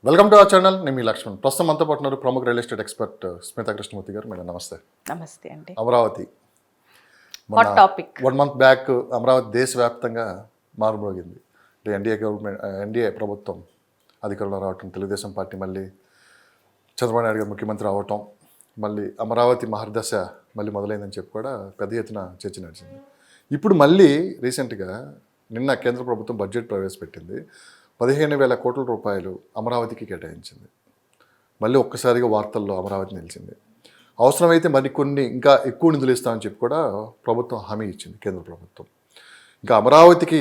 Welcome to our channel. నేను మీ లక్ష్మణ్. ప్రస్తుతం మనతో పాటు ఉన్నారు ప్రముఖ real estate expert Smita Krishnamurthy గారు. మేడం నమస్తే. నమస్తే అండి. Amaravati hot topic. 1 month back Amaravati దేశవ్యాప్తంగా మారుమోగింది. ఎన్డీఏ ప్రభుత్వం అధికారంలో రావటం, తెలుగుదేశం పార్టీ మళ్ళీ చంద్రబాబు నాయుడు గారు ముఖ్యమంత్రి అవటం, మళ్ళీ అమరావతి మహర్దశ మళ్ళీ మొదలైందని చెప్పి కూడా పెద్ద ఎత్తున చర్చ నడిచింది. ఇప్పుడు మళ్ళీ రీసెంట్గా నిన్న కేంద్ర ప్రభుత్వం బడ్జెట్ ప్రవేశపెట్టింది. 15,000 కోట్ల రూపాయలు అమరావతికి కేటాయించింది. మళ్ళీ ఒక్కసారిగా వార్తల్లో అమరావతి నిలిచింది. అవసరమైతే మరికొన్ని ఇంకా ఎక్కువ నిధులు ఇస్తామని చెప్పి కూడా ప్రభుత్వం హామీ ఇచ్చింది, కేంద్ర ప్రభుత్వం. ఇంకా అమరావతికి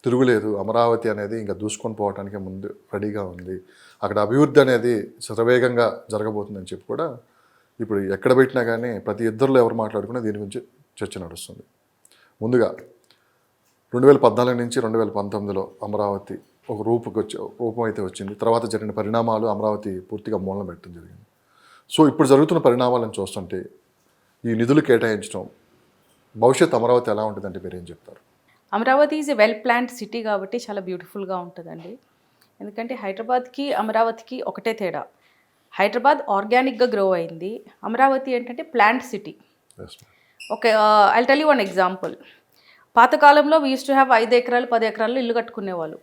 తిరుగులేదు. అమరావతి అనేది ఇంకా దూసుకొని పోవడానికి ముందు రెడీగా ఉంది. అక్కడ అభివృద్ధి అనేది శరవేగంగా జరగబోతుందని చెప్పి కూడా ఇప్పుడు ఎక్కడ పెట్టినా కానీ ప్రతి ఇద్దరిలో ఎవరు మాట్లాడుకున్నా దీని గురించి చర్చ నడుస్తుంది. ముందుగా 2014 నుంచి 2019లో అమరావతి ఒక రూపం అయితే వచ్చింది. తర్వాత జరిగిన పరిణామాలు అమరావతి పూర్తిగా మూలన పెట్టడం జరిగింది. సో ఇప్పుడు జరుగుతున్న పరిణామాలను చూస్తుంటే ఈ నిధులు కేటాయించడం భవిష్యత్ అమరావతి ఎలా ఉంటుందంటే మీరు ఏం చెప్తారు? Amaravati is a well planned city కాబట్టి చాలా బ్యూటిఫుల్గా ఉంటుందండి. ఎందుకంటే హైదరాబాద్కి అమరావతికి ఒకటే తేడా. హైదరాబాద్ ఆర్గానిక్గా గ్రో అయింది. అమరావతి ఏంటంటే plant city. Okay, I'll tell you one example. పాతకాలంలో వీ యూస్ టు హ్యావ్ 5 ఎకరాలు 10 ఎకరాల్లో ఇల్లు కట్టుకునేవాళ్ళు.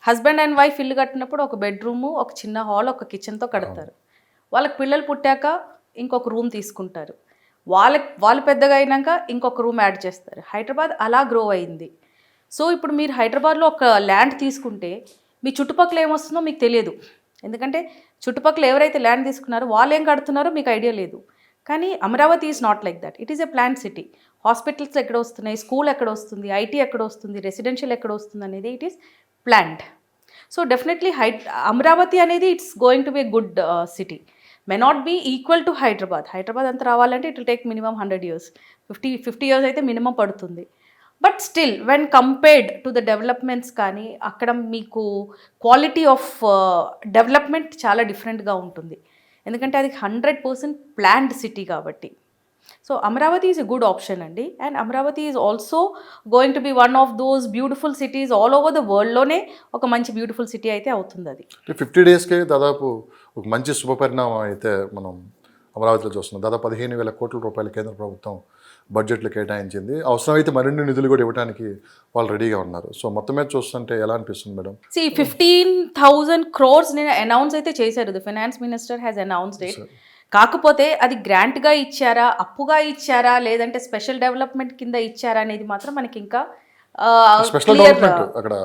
హస్బెండ్ అండ్ వైఫ్ ఇల్లు కట్టినప్పుడు ఒక బెడ్రూము, ఒక చిన్న హాల్, ఒక కిచెన్తో కడతారు. వాళ్ళకి పిల్లలు పుట్టాక ఇంకొక రూమ్ తీసుకుంటారు. వాళ్ళు పెద్దగా అయినాక ఇంకొక రూమ్ యాడ్ చేస్తారు. హైదరాబాద్ అలా గ్రో అయింది. సో ఇప్పుడు మీరు హైదరాబాద్లో ఒక ల్యాండ్ తీసుకుంటే మీ చుట్టుపక్కల ఏమొస్తుందో మీకు తెలియదు. ఎందుకంటే చుట్టుపక్కల ఎవరైతే ల్యాండ్ తీసుకున్నారో వాళ్ళు ఏం కడుతున్నారో మీకు ఐడియా లేదు. కానీ Amaravati is not like that. It is a plant city. Hospitals ఎక్కడ వస్తున్నాయి, స్కూల్ ఎక్కడ వస్తుంది, ఐటీ ఎక్కడ వస్తుంది, రెసిడెన్షియల్ ఎక్కడ వస్తుంది అనేది it is plant. So definitely Amaravati అనేది it's going to be a good city. May not be equal to Hyderabad అంతా రావాలంటే it will take minimum 100 years. 50 years అయితే మినిమం పడుతుంది. But still when compared to the developments కానీ అక్కడ మీకు quality of development చాలా డిఫరెంట్గా ఉంటుంది. ఎందుకంటే అది 100% ప్లాన్డ్ సిటీ కాబట్టి. So Amaravati is a good option అండి. And Amaravati is also going to be one of those beautiful cities all over the వరల్డ్లోనే ఒక మంచి బ్యూటిఫుల్ సిటీ అయితే అవుతుంది. అది 50 daysకే దాదాపు ఒక మంచి శుభపరిణామం అయితే మనం అమరావతిలో చూస్తున్నాం. దాదాపు 15,000 కోట్ల రూపాయలు కేంద్ర ప్రభుత్వం బడ్జెట్లో కేటాయించింది. అవసరమైతే మరిన్ని నిధులు కూడా ఇవ్వడానికి వాళ్ళు రెడీగా ఉన్నారు. సో మొత్తం మీద చూస్తుంటే ఎలా అనిపిస్తుంది మేడం? 15,000 crores నేను అనౌన్స్ అయితే చేశారు. The finance minister has announced it. కాకపోతే అది గ్రాంట్గా ఇచ్చారా, అప్పుగా ఇచ్చారా, లేదంటే స్పెషల్ డెవలప్మెంట్ కింద ఇచ్చారా అనేది మాత్రం మనకి ఇంకా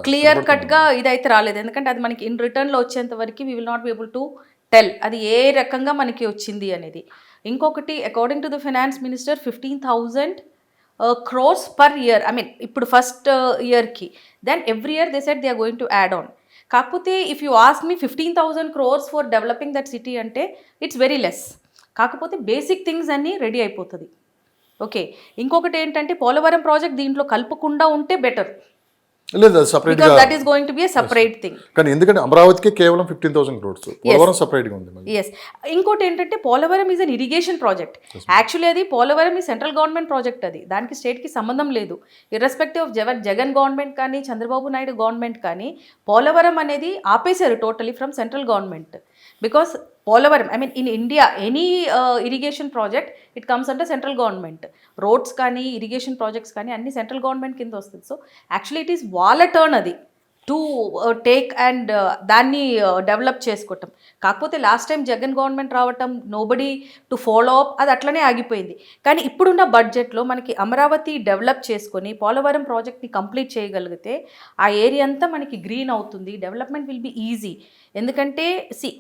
క్లియర్ కట్గా ఇదైతే రాలేదు. ఎందుకంటే అది మనకి ఇన్ రిటర్న్లో వచ్చేంత వరకు we will not be able to tell అది ఏ రకంగా మనకి వచ్చింది అనేది. ఇంకొకటి according to the finance minister 15,000 crores per year. I mean ఇప్పుడు ఫస్ట్ ఇయర్కి. Then every year they said they are going to add on. కాకపోతే if you ask me 15,000 crores for developing that city అంటే it's very less. కాకపోతే basic things అన్నీ ready అయిపోతుంది. Okay, ఇంకొకటి ఏంటంటే Polavaram project దీంట్లో కలుపుకుండా ఉంటే బెటర్. లేదు, సెపరేట్ గా that is going to be a separate thing. కానీ ఎందుకంటే అమరావతికి కేవలం 15,000 crores, పోలవరం సెపరేట్ గా ఉంది. ఎస్, ఇంకోటి ఏంటంటే Polavaram is an irrigation project. Actually అది పోలవరం ఈ సెంట్రల్ గవర్నమెంట్ ప్రాజెక్ట్. అది దానికి స్టేట్కి సంబంధం లేదు. ఇర్రెస్పెక్టివ్ ఆఫ్ జగన్ గవర్నమెంట్ కానీ చంద్రబాబు నాయుడు గవర్నమెంట్ కానీ పోలవరం అనేది ఆపేశారు totally from central government. Because Polavaram, I mean in India any irrigation project it comes అంటే సెంట్రల్ గవర్నమెంట్. రోడ్స్ కానీ ఇరిగేషన్ ప్రాజెక్ట్స్ కానీ అన్ని సెంట్రల్ గవర్నమెంట్ కింద వస్తుంది. సో యాక్చువల్లీ ఇట్ ఈస్ వాళ్ళ టర్న్ అది టు టేక్ అండ్ దాన్ని డెవలప్ చేసుకోవటం. కాకపోతే లాస్ట్ టైం జగన్ గవర్నమెంట్ రావటం నోబడీ టు ఫాలో అప్, అది అట్లనే ఆగిపోయింది. కానీ ఇప్పుడున్న బడ్జెట్లో మనకి అమరావతి డెవలప్ చేసుకొని పోలవరం ప్రాజెక్ట్ని కంప్లీట్ చేయగలిగితే ఆ ఏరియా అంతా మనకి గ్రీన్ అవుతుంది. Development will be easy. ఎందుకంటే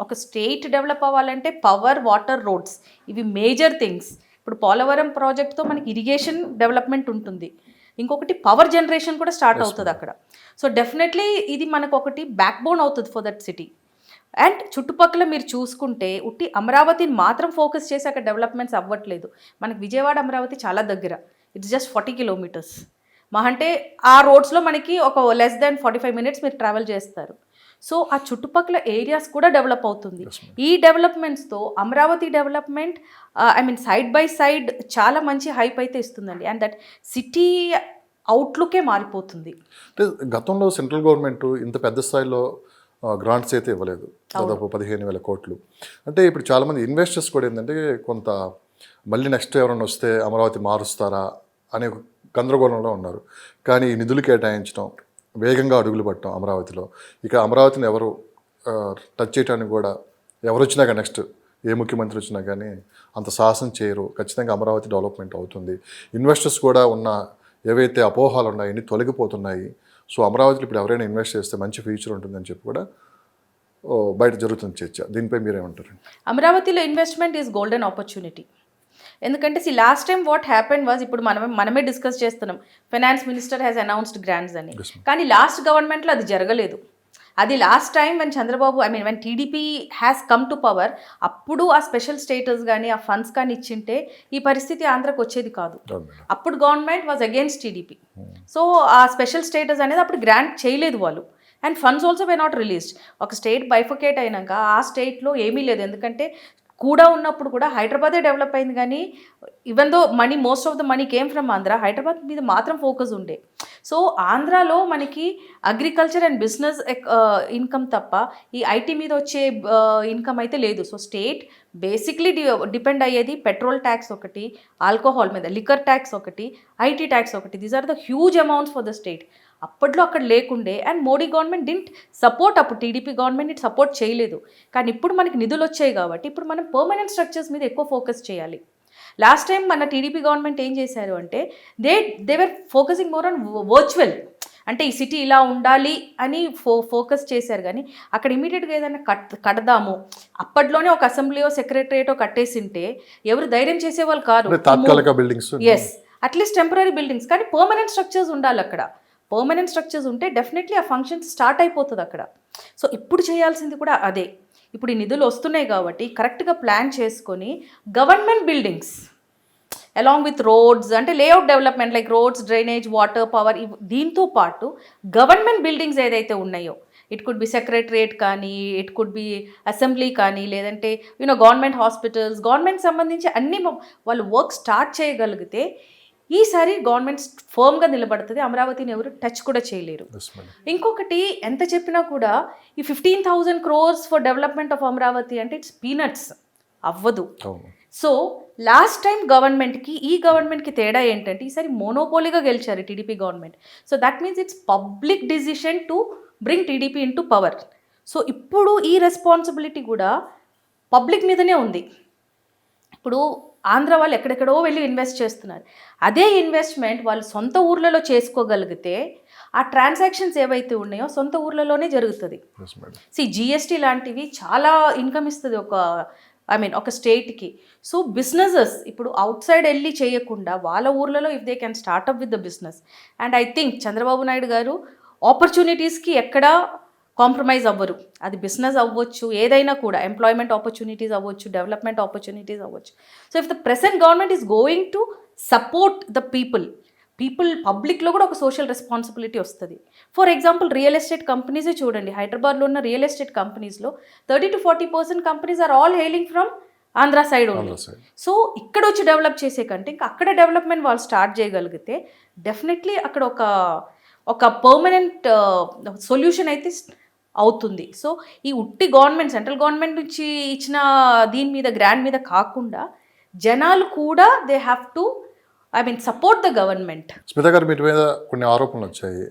ఒక స్టేట్ డెవలప్ అవ్వాలంటే పవర్, వాటర్, రోడ్స్ ఇవి మేజర్ థింగ్స్. ఇప్పుడు పోలవరం ప్రాజెక్ట్తో మనకి ఇరిగేషన్ డెవలప్మెంట్ ఉంటుంది. ఇంకొకటి పవర్ జనరేషన్ కూడా స్టార్ట్ అవుతుంది అక్కడ. సో డెఫినెట్లీ ఇది మనకు ఒకటి బ్యాక్ బోన్ అవుతుంది ఫర్ దట్ సిటీ. అండ్ చుట్టుపక్కల మీరు చూసుకుంటే ఉట్టి అమరావతిని మాత్రం ఫోకస్ చేసి అక్కడ డెవలప్మెంట్స్ అవ్వట్లేదు. మనకి విజయవాడ అమరావతి చాలా దగ్గర. It's just 40 kilometers. అంటే ఆ రోడ్స్లో మనకి ఒక లెస్ దాన్ 45 minutes మీరు ట్రావెల్ చేస్తారు. సో ఆ చుట్టుపక్కల ఏరియాస్ కూడా డెవలప్ అవుతుంది. ఈ డెవలప్మెంట్స్తో Amaravati development I mean side by side చాలా మంచి హైప్ అయితే ఇస్తుందండి. అండ్ దట్ సిటీ అవుట్లుకే మారిపోతుంది. గతంలో సెంట్రల్ గవర్నమెంట్ ఇంత పెద్ద స్థాయిలో గ్రాంట్స్ అయితే ఇవ్వలేదు, దాదాపు 15,000 కోట్లు. అంటే ఇప్పుడు చాలామంది ఇన్వెస్టర్స్ కూడా ఏంటంటే కొంత మళ్ళీ నెక్స్ట్ ఎవరైనా వస్తే అమరావతి మారుస్తారా అనే ఒక గందరగోళంలో ఉన్నారు. కానీ ఈ నిధులు కేటాయించడం, వేగంగా అడుగులు పట్టడం అమరావతిలో, ఇక అమరావతిని ఎవరు టచ్ చేయడానికి కూడా ఎవరు వచ్చినా కానీ నెక్స్ట్ ఏ ముఖ్యమంత్రి వచ్చినా కానీ అంత సాహసం చేయరు. ఖచ్చితంగా అమరావతి డెవలప్మెంట్ అవుతుంది. ఇన్వెస్టర్స్ కూడా ఉన్న ఏవైతే అపోహాలు ఉన్నాయో అన్నీ తొలగిపోతున్నాయి. సో అమరావతిలో ఇప్పుడు ఎవరైనా ఇన్వెస్ట్ చేస్తే మంచి ఫ్యూచర్ ఉంటుందని చెప్పి కూడా బయట జరుగుతుంది చర్చ. దీనిపై మీరేమంటారు? అమరావతిలో ఇన్వెస్ట్మెంట్ ఈజ్ గోల్డెన్ ఆపర్చునిటీ. ఎందుకంటే last time what happen was, ఇప్పుడు మనమే డిస్కస్ చేస్తున్నాం, finance minister has announced grants అని, కానీ లాస్ట్ గవర్నమెంట్లో అది జరగలేదు. అది last time when Chandrababu when TDP has come to power, అప్పుడు ఆ స్పెషల్ స్టేటస్ కానీ ఆ ఫండ్స్ కానీ ఇచ్చింటే ఈ పరిస్థితి ఆంధ్రాకి వచ్చేది కాదు. అప్పుడు government was against TDP. So ఆ స్పెషల్ స్టేటస్ అనేది అప్పుడు గ్రాంట్ చేయలేదు వాళ్ళు. And funds also way not released. ఒక స్టేట్ బైఫోకేట్ అయినాక ఆ స్టేట్లో ఏమీ లేదు. ఎందుకంటే కూడా ఉన్నప్పుడు కూడా హైదరాబాదే డెవలప్ అయింది, కానీ even though money, most of the money came from Andhra, Hyderabad మీద మాత్రం ఫోకస్ ఉండే. సో ఆంధ్రాలో మనకి అగ్రికల్చర్ అండ్ బిజినెస్ ఇన్కమ్ తప్ప ఈ ఐటీ మీద వచ్చే ఇన్కమ్ అయితే లేదు. సో స్టేట్ బేసిక్లీ డిపెండ్ అయ్యేది పెట్రోల్ ట్యాక్స్ ఒకటి, ఆల్కహాల్ మీద, లిక్కర్ ట్యాక్స్ ఒకటి, ఐటీ ట్యాక్స్ ఒకటి. These are the huge amounts for the state. అప్పట్లో అక్కడ లేకుండే. And Modi government didn't support, అప్పుడు టీడీపీ గవర్నమెంట్ ఇట్ సపోర్ట్ చేయలేదు. కానీ ఇప్పుడు మనకి నిధులు వచ్చాయి కాబట్టి ఇప్పుడు మనం పర్మనెంట్ స్ట్రక్చర్స్ మీద ఎక్కువ ఫోకస్ చేయాలి. లాస్ట్ టైం మన టీడీపీ గవర్నమెంట్ ఏం చేశారు అంటే దేవర్ ఫోకసింగ్ మోర్ ఆన్ వర్చువల్, అంటే ఈ సిటీ ఇలా ఉండాలి అని ఫోకస్ చేశారు. కానీ అక్కడ ఇమీడియట్గా ఏదైనా కడదాము, అప్పట్లోనే ఒక అసెంబ్లీయో సెక్రటరియటో కట్టేసింటే ఎవరు ధైర్యం చేసేవాళ్ళు కాదు. ఎస్, అట్లీస్ట్ టెంపరీ బిల్డింగ్స్, కానీ పర్మనెంట్ స్ట్రక్చర్స్ ఉండాలి అక్కడ. పర్మనెంట్ స్ట్రక్చర్స్ ఉంటే డెఫినెట్లీ ఆ ఫంక్షన్స్ స్టార్ట్ అయిపోతుంది అక్కడ. సో ఇప్పుడు చేయాల్సింది కూడా అదే. ఇప్పుడు ఈ నిధులు వస్తున్నాయి కాబట్టి కరెక్ట్గా ప్లాన్ చేసుకొని government buildings along with roads, అంటే layout development like roads, drainage, water, power, దీంతో పాటు గవర్నమెంట్ బిల్డింగ్స్ ఏదైతే ఉన్నాయో, ఇట్ కుడ్ బి సెక్రటరియట్ కానీ, ఇట్ కుడ్ బి అసెంబ్లీ కానీ, లేదంటే గవర్నమెంట్ హాస్పిటల్స్, గవర్నమెంట్ సంబంధించి అన్ని వాళ్ళు వర్క్ స్టార్ట్ చేయగలిగితే ఈసారి గవర్నమెంట్ ఫర్మ్గా నిలబడుతుంది. అమరావతిని ఎవరు టచ్ కూడా చేయలేరు. ఇంకొకటి, ఎంత చెప్పినా కూడా ఈ 15,000 crores for development of Amaravati అంటే ఇట్స్ పీనట్స్, అవ్వదు. సో లాస్ట్ టైం గవర్నమెంట్కి ఈ గవర్నమెంట్కి తేడా ఏంటంటే ఈసారి మోనోపోలీగా గెలిచారు TDP government. So that means it's public decision to bring TDP in to power. So ఇప్పుడు ఈ రెస్పాన్సిబిలిటీ కూడా పబ్లిక్ మీదనే ఉంది. ఇప్పుడు ఆంధ్ర వాళ్ళు ఎక్కడెక్కడో వెళ్ళి ఇన్వెస్ట్ చేస్తున్నారు. అదే ఇన్వెస్ట్మెంట్ వాళ్ళు సొంత ఊర్లలో చేసుకోగలిగితే ఆ ట్రాన్సాక్షన్స్ ఏవైతే ఉన్నాయో సొంత ఊర్లలోనే జరుగుతుంది. జిఎస్టీ లాంటివి చాలా ఇన్కమ్ ఇస్తుంది ఒక స్టేట్కి. సో బిజినెసెస్ ఇప్పుడు అవుట్ సైడ్ వెళ్ళి చేయకుండా వాళ్ళ ఊర్లలో if they can startup with the business. And I think Chandrababu Naidu గారు ఆపర్చునిటీస్కి ఎక్కడ కాంప్రమైజ్ అవ్వరు. అది బిజినెస్ అవ్వచ్చు, ఏదైనా కూడా, ఎంప్లాయ్మెంట్ ఆపర్చునిటీస్ అవ్వచ్చు, డెవలప్మెంట్ ఆపర్చునిటీస్ అవ్వచ్చు. So if the present government is going to support the people, పబ్లిక్లో కూడా ఒక సోషల్ రెస్పాన్సిబిలిటీ వస్తుంది. ఫర్ ఎగ్జాంపుల్ రియల్ ఎస్టేట్ కంపెనీసే చూడండి, హైదరాబాద్లో ఉన్న రియల్ ఎస్టేట్ కంపెనీస్లో 30 to 40% companies are all hailing from Andhra side only. So ఇక్కడ వచ్చి డెవలప్ చేసే కంటే ఇంకా అక్కడ డెవలప్మెంట్ వాళ్ళు స్టార్ట్ చేయగలిగితే డెఫినెట్లీ అక్కడ ఒక పర్మనెంట్ సొల్యూషన్ అయితే అవుతుంది. సో ఈ ఉట్టి గవర్నమెంట్, సెంట్రల్ గవర్నమెంట్ నుంచి ఇచ్చిన దీని మీద, గ్రాండ్ మీద కాకుండా జనాలు కూడా they have to support the government. Smitha గారు, మీ మీద కొన్ని ఆరోపణలు వచ్చాయి.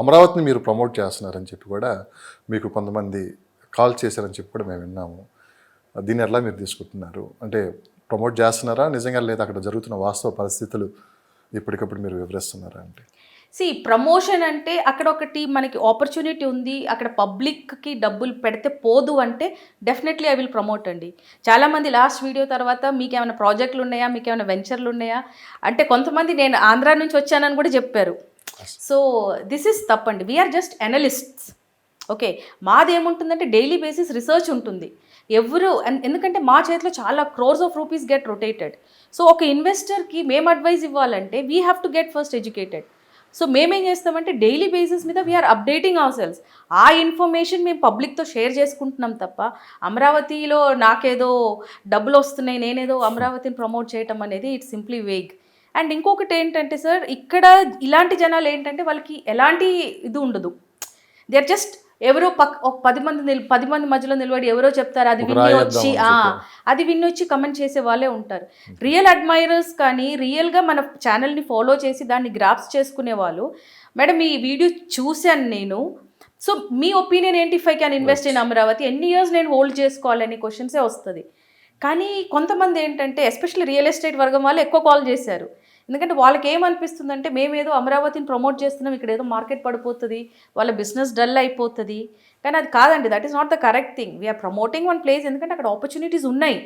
అమరావతిని మీరు ప్రమోట్ చేస్తున్నారని చెప్పి కూడా మీకు కొంతమంది కాల్ చేశారని చెప్పి కూడా మేము విన్నాము. దీన్ని ఎలా మీరు తీసుకుంటున్నారు? అంటే ప్రమోట్ చేస్తున్నారా నిజంగా, లేదా అక్కడ జరుగుతున్న వాస్తవ పరిస్థితులు ఇప్పటికప్పుడు మీరు వివరిస్తున్నారా? అంటే ప్రమోషన్ అంటే అక్కడ ఒకటి మనకి ఆపర్చునిటీ ఉంది, అక్కడ పబ్లిక్కి డబ్బులు పెడితే పోదు అంటే డెఫినెట్లీ ఐ విల్ ప్రమోట్ అండి. చాలామంది లాస్ట్ వీడియో తర్వాత మీకు ఏమైనా ప్రాజెక్టులు ఉన్నాయా, మీకు ఏమైనా వెంచర్లు ఉన్నాయా అంటే కొంతమంది నేను ఆంధ్రా నుంచి వచ్చానని కూడా చెప్పారు. సో దిస్ ఇస్ తప్పండి. We are just analysts. ఓకే, మాదేముంటుందంటే డైలీ బేసిస్ రీసెర్చ్ ఉంటుంది. ఎందుకంటే మా చేతిలో చాలా crores of rupees get rotated. So ఒక ఇన్వెస్టర్కి మేము అడ్వైజ్ ఇవ్వాలంటే we have to get first educated. So మేమేం చేస్తామంటే డైలీ బేసిస్ మీద వీఆర్ అప్డేటింగ్ అవర్ సెల్స్. ఆ ఇన్ఫర్మేషన్ మేము పబ్లిక్తో షేర్ చేసుకుంటున్నాం తప్ప అమరావతిలో నాకేదో డబ్బులు వస్తున్నాయి, నేనేదో అమరావతిని ప్రమోట్ చేయటం అనేది ఇట్స్ సింప్లీ వేగ్. అండ్ ఇంకొకటి ఏంటంటే సార్, ఇక్కడ ఇలాంటి జనాలు ఏంటంటే వాళ్ళకి ఎలాంటి ఇది ఉండదు. దే ఆర్ జస్ట్ ఎవరో ఒక 10 మంది మధ్యలో నిలబడి ఎవరో చెప్తారు, అది విని వచ్చి అది విని వచ్చి కమెంట్ చేసే వాళ్ళే ఉంటారు. రియల్ అడ్మైరర్స్ కానీ రియల్గా మన ఛానల్ని ఫాలో చేసి దాన్ని గ్రాప్స్ చేసుకునే వాళ్ళు, మేడం ఈ వీడియో చూశాను నేను, సో మీ ఒపీనియన్ ఏంటి, if I can invest in Amaravati, ఎన్ని ఇయర్స్ నేను హోల్డ్ చేసుకోవాలని క్వశ్చన్సే వస్తుంది. కానీ కొంతమంది ఏంటంటే ఎస్పెషల్లీ రియల్ ఎస్టేట్ వర్గం వాళ్ళు ఎక్కువ కాల్ చేశారు. ఎందుకంటే వాళ్ళకి ఏమనిపిస్తుందంటే మేమేదో అమరావతిని ప్రమోట్ చేస్తున్నాం, ఇక్కడ ఏదో మార్కెట్ పడిపోతుంది, వాళ్ళ బిజినెస్ డల్ అయిపోతుంది. కానీ అది కాదండి, that is not the correct thing. We're promoting one place, ఎందుకంటే అక్కడ ఆపర్చునిటీస్ ఉన్నాయి.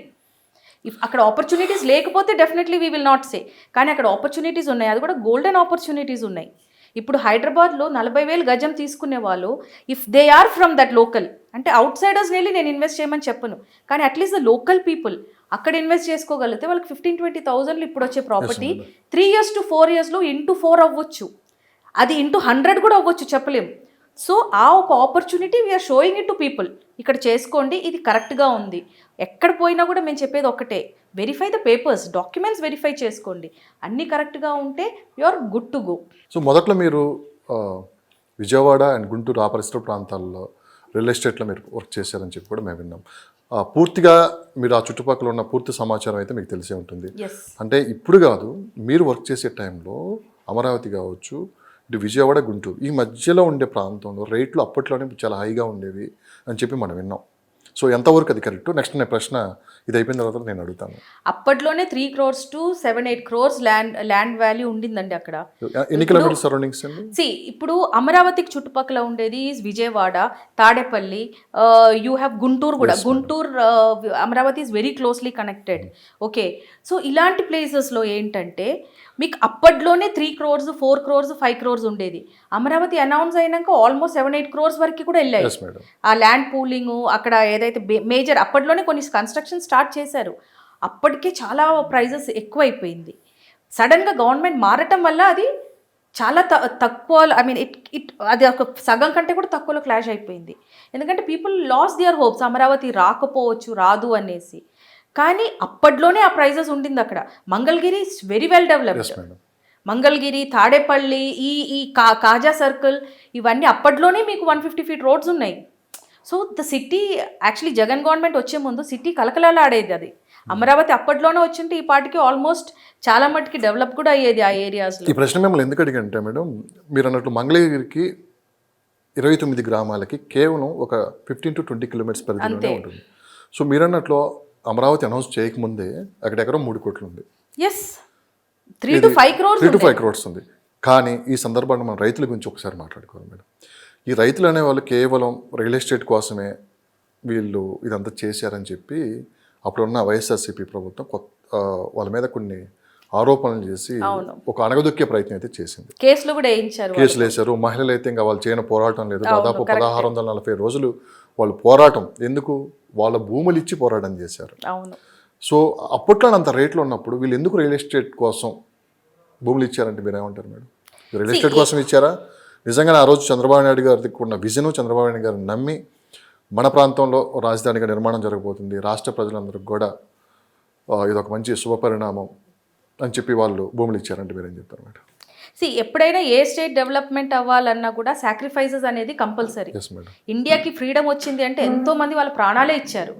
ఇఫ్ అక్కడ ఆపర్చునిటీస్ లేకపోతే definitely we will not say, కానీ అక్కడ ఆపర్చునిటీస్ ఉన్నాయి, అది కూడా గోల్డెన్ ఆపర్చునిటీస్ ఉన్నాయి. ఇప్పుడు హైదరాబాద్లో 40,000 గజం తీసుకునే వాళ్ళు, if they are from that local, అంటే అవుట్ సైడర్స్ వెళ్ళి నేను ఇన్వెస్ట్ చేయమని చెప్పను, కానీ అట్లీస్ట్ ద లోకల్ పీపుల్ అక్కడ ఇన్వెస్ట్ చేసుకోగలిగితే వాళ్ళకి 15-20,000 ఇప్పుడు వచ్చే ప్రాపర్టీ 3 years to 4 yearsలో ఇంటూ 4 అవ్వచ్చు, అది ఇంటూ 100 కూడా అవ్వచ్చు, చెప్పలేం. సో ఆ ఒక opportunity we're showing it to people, ఇక్కడ చేసుకోండి, ఇది కరెక్ట్గా ఉంది. ఎక్కడ పోయినా కూడా మేము చెప్పేది ఒక్కటే, verify the papers, documents verify చేసుకోండి, అన్నీ కరెక్ట్గా ఉంటే you are good to go. So మొదట్లో మీరు విజయవాడ అండ్ గుంటూరు ఆ పరిసర ప్రాంతాల్లో రియల్ ఎస్టేట్లో మీరు వర్క్ చేశారని చెప్పి కూడా మేము విన్నాం. పూర్తిగా మీరు ఆ చుట్టుపక్కల ఉన్న పూర్తి సమాచారం అయితే మీకు తెలిసే ఉంటుంది. అంటే ఇప్పుడు కాదు, మీరు వర్క్ చేసే టైంలో అమరావతి కావచ్చు, ఇటు విజయవాడ గుంటూరు ఈ మధ్యలో ఉండే ప్రాంతంలో రేట్లు అప్పట్లోనే చాలా హైగా ఉండేవి అని చెప్పి మనం విన్నాం. సో ఎంతవరకు అది కరెక్ట్? నెక్స్ట్ నేను ప్రశ్న ఇది అయిపోయిన తర్వాత నేను అడుగుతాను. అప్పట్లోనే 3 crores to 7-8 crores land value ఉండిందండి అక్కడ. ఎన్ని కిలోమీటర్స్ సరౌండింగ్స్ అండి? ఇప్పుడు అమరావతికి చుట్టుపక్కల ఉండేది విజయవాడ, తాడేపల్లి, యూ హ్యావ్ గుంటూరు కూడా. Guntur Amaravati is very closely connected. Okay, so ఇలాంటి ప్లేసెస్లో ఏంటంటే మీకు అప్పట్లోనే 3 crores, 4 crores, 5 crores ఉండేది. అమరావతి అనౌన్స్ అయినాక ఆల్మోస్ట్ 7-8 crores వరకు కూడా వెళ్ళాయి. ఆ ల్యాండ్ పూలింగ్ అక్కడ ఏదైతే మేజర్ అప్పట్లోనే కొన్ని కన్స్ట్రక్షన్ స్టార్ట్ చేశారు, అప్పటికే చాలా ప్రైజెస్ ఎక్కువైపోయింది. సడన్గా గవర్నమెంట్ మారటం వల్ల అది చాలా తక్కువ, ఐ మీన్ అది ఒక సగం కంటే కూడా తక్కువలో క్లాష్ అయిపోయింది. ఎందుకంటే people lose their hopes, Amaravati రాకపోవచ్చు, రాదు అనేసి. కానీ అప్పట్లోనే ఆ ప్రైజెస్ ఉండింది అక్కడ. Mangalagiri is very well developed. Mangalagiri, Tadepalli, ఈ కాజా సర్కిల్ ఇవన్నీ అప్పట్లోనే మీకు 150 feet రోడ్స్ ఉన్నాయి. So the city actually Jagan government వచ్చే ముందు సిటీ కలకలాడేది. అది అమరావతి అప్పట్లోనే వచ్చింటే ఈ పాటికి ఆల్మోస్ట్ చాలా మట్టుకి డెవలప్ కూడా అయ్యేది ఆ ఏరియాస్లో. ఈ ప్రశ్న మిమ్మల్ని ఎందుకు అడిగంటే మేడం, మీరు అన్నట్లు మంగళగిరికి 29 గ్రామాలకి కేవలం ఒక 15 to 20 kilometers పరిధిలోనే ఉంటుంది. సో మీరు అన్నట్లు అమరావతి అనౌన్స్ చేయకముందే అక్కడెక్కడో 3 కోట్లు ఉంది. ఎస్, 3 to 5 crores ఉంది. కానీ ఈ సందర్భంలో మనం రైతుల గురించి ఒకసారి మాట్లాడుకోవాలి మేడం. ఈ రైతులు అనేవాళ్ళు కేవలం రియల్ ఎస్టేట్ కోసమే వీళ్ళు ఇదంతా చేశారని చెప్పి అప్పుడున్న వైఎస్ఆర్సీపీ ప్రభుత్వం వాళ్ళ మీద కొన్ని ఆరోపణలు చేసి ఒక అణగదొక్కే ప్రయత్నం అయితే చేసింది. కేసులు కూడా వేశారు. మహిళలు అయితే ఇంకా వాళ్ళు చేయని పోరాటం లేదు. దాదాపు 1640 రోజులు వాళ్ళు పోరాటం, ఎందుకు వాళ్ళ భూములు ఇచ్చి పోరాటం చేశారు. సో అప్పట్లో అంత రేట్లు ఉన్నప్పుడు వీళ్ళు ఎందుకు రియల్ ఎస్టేట్ కోసం భూములు ఇచ్చారంటే మీరు ఏమంటారు మేడం? రియల్ ఎస్టేట్ కోసం ఇచ్చారా? నిజంగానే ఆ రోజు చంద్రబాబు నాయుడు గారికి ఉన్న విజన్, చంద్రబాబు నాయుడు గారిని నమ్మి మన ప్రాంతంలో రాజధానిగా నిర్మాణం జరగబోతుంది, రాష్ట్ర ప్రజలందరికీ కూడా ఇదొక మంచి శుభపరిణామం అని చెప్పి వాళ్ళు భూములు ఇచ్చారంటే మీరు ఏం చెప్తారు మేడం? ఎప్పుడైనా ఏ స్టేట్ డెవలప్మెంట్ అవ్వాలన్నా కూడా సాక్రిఫైసెస్ అనేది కంపల్సరీ. ఇండియాకి ఫ్రీడమ్ వచ్చింది అంటే ఎంతో మంది వాళ్ళ ప్రాణాలే ఇచ్చారు.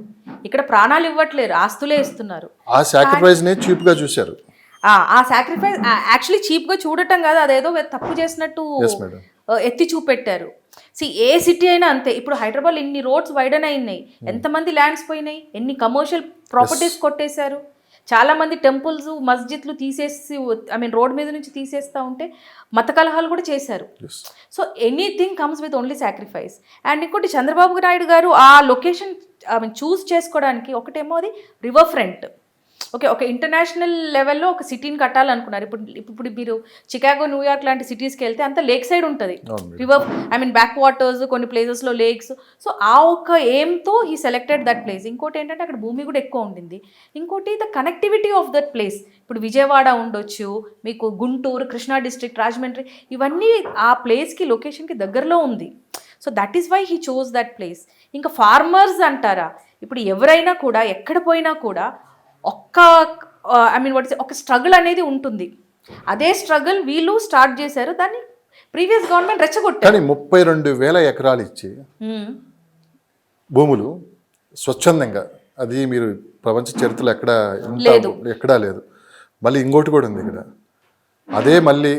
ఇక్కడ ప్రాణాలు ఇవ్వట్లేరు, ఆస్తులే ఇస్తున్నారు. ఆ సాక్రిఫైస్ నే చీప్ గా చూశారు. ఆ సాక్రిఫైస్ యాక్చువల్లీ చీప్ గా చూడటం కాదు, అదేదో తప్పు చేసినట్టు ఎత్తి చూపెట్టారు. ఏ సిటీ అయినా అంతే. ఇప్పుడు హైదరాబాద్ ఇన్ని రోడ్స్ వైడన్ అయినాయి, ఎంతమంది ల్యాండ్స్ పోయినాయి, ఎన్ని కమర్షియల్ ప్రాపర్టీస్ కొట్టేశారు. చాలామంది టెంపుల్స్, మస్జిద్లు తీసేసి, ఐ మీన్ రోడ్ మీద నుంచి తీసేస్తూ ఉంటే మత కలహాలు కూడా చేశారు. So anything comes with only sacrifice. And ఇంకోటి చంద్రబాబు నాయుడు గారు ఆ లొకేషన్ ఐ మీన్ చూస్ చేసుకోవడానికి ఒకటేమో అది రివర్ ఫ్రంట్. ఓకే, ఒక ఇంటర్నేషనల్ లెవెల్లో ఒక సిటీని కట్టాలనుకున్నారు. ఇప్పుడు మీరు చికాగో, న్యూయార్క్ లాంటి సిటీస్కి వెళ్తే అంతా లేక్ సైడ్ ఉంటుంది, river I mean back waters, కొన్ని ప్లేసెస్లో లేక్స్. సో ఆ ఒక ఎయిమ్తో హీ సెలెక్టెడ్ దట్ ప్లేస్. ఇంకోటి ఏంటంటే అక్కడ భూమి కూడా ఎక్కువ ఉండింది. ఇంకోటి the connectivity of that place. ఇప్పుడు విజయవాడ ఉండొచ్చు, మీకు గుంటూరు, కృష్ణా డిస్ట్రిక్ట్, రాజమండ్రి, ఇవన్నీ ఆ ప్లేస్కి, లొకేషన్కి దగ్గరలో ఉంది. So that is why he chose that place. ఇంకా ఫార్మర్స్ అంటారా, ఇప్పుడు ఎవరైనా కూడా ఎక్కడ పోయినా కూడా ఒక స్ట్రగుల్ అనేది ఉంటుంది. అదే స్ట్రగుల్ వీళ్ళు స్టార్ట్ చేశారు, దాన్ని ప్రీవియస్ గవర్నమెంట్ రెచ్చగొట్టారు. కానీ 32,000 ఎకరాలు ఇచ్చి భూములు స్వచ్ఛందంగా, అది మీరు ప్రపంచ చరిత్రలో ఎక్కడా లేదు. మళ్ళీ ఇంకోటి కూడా ఉంది ఇక్కడ, అదే మళ్ళీ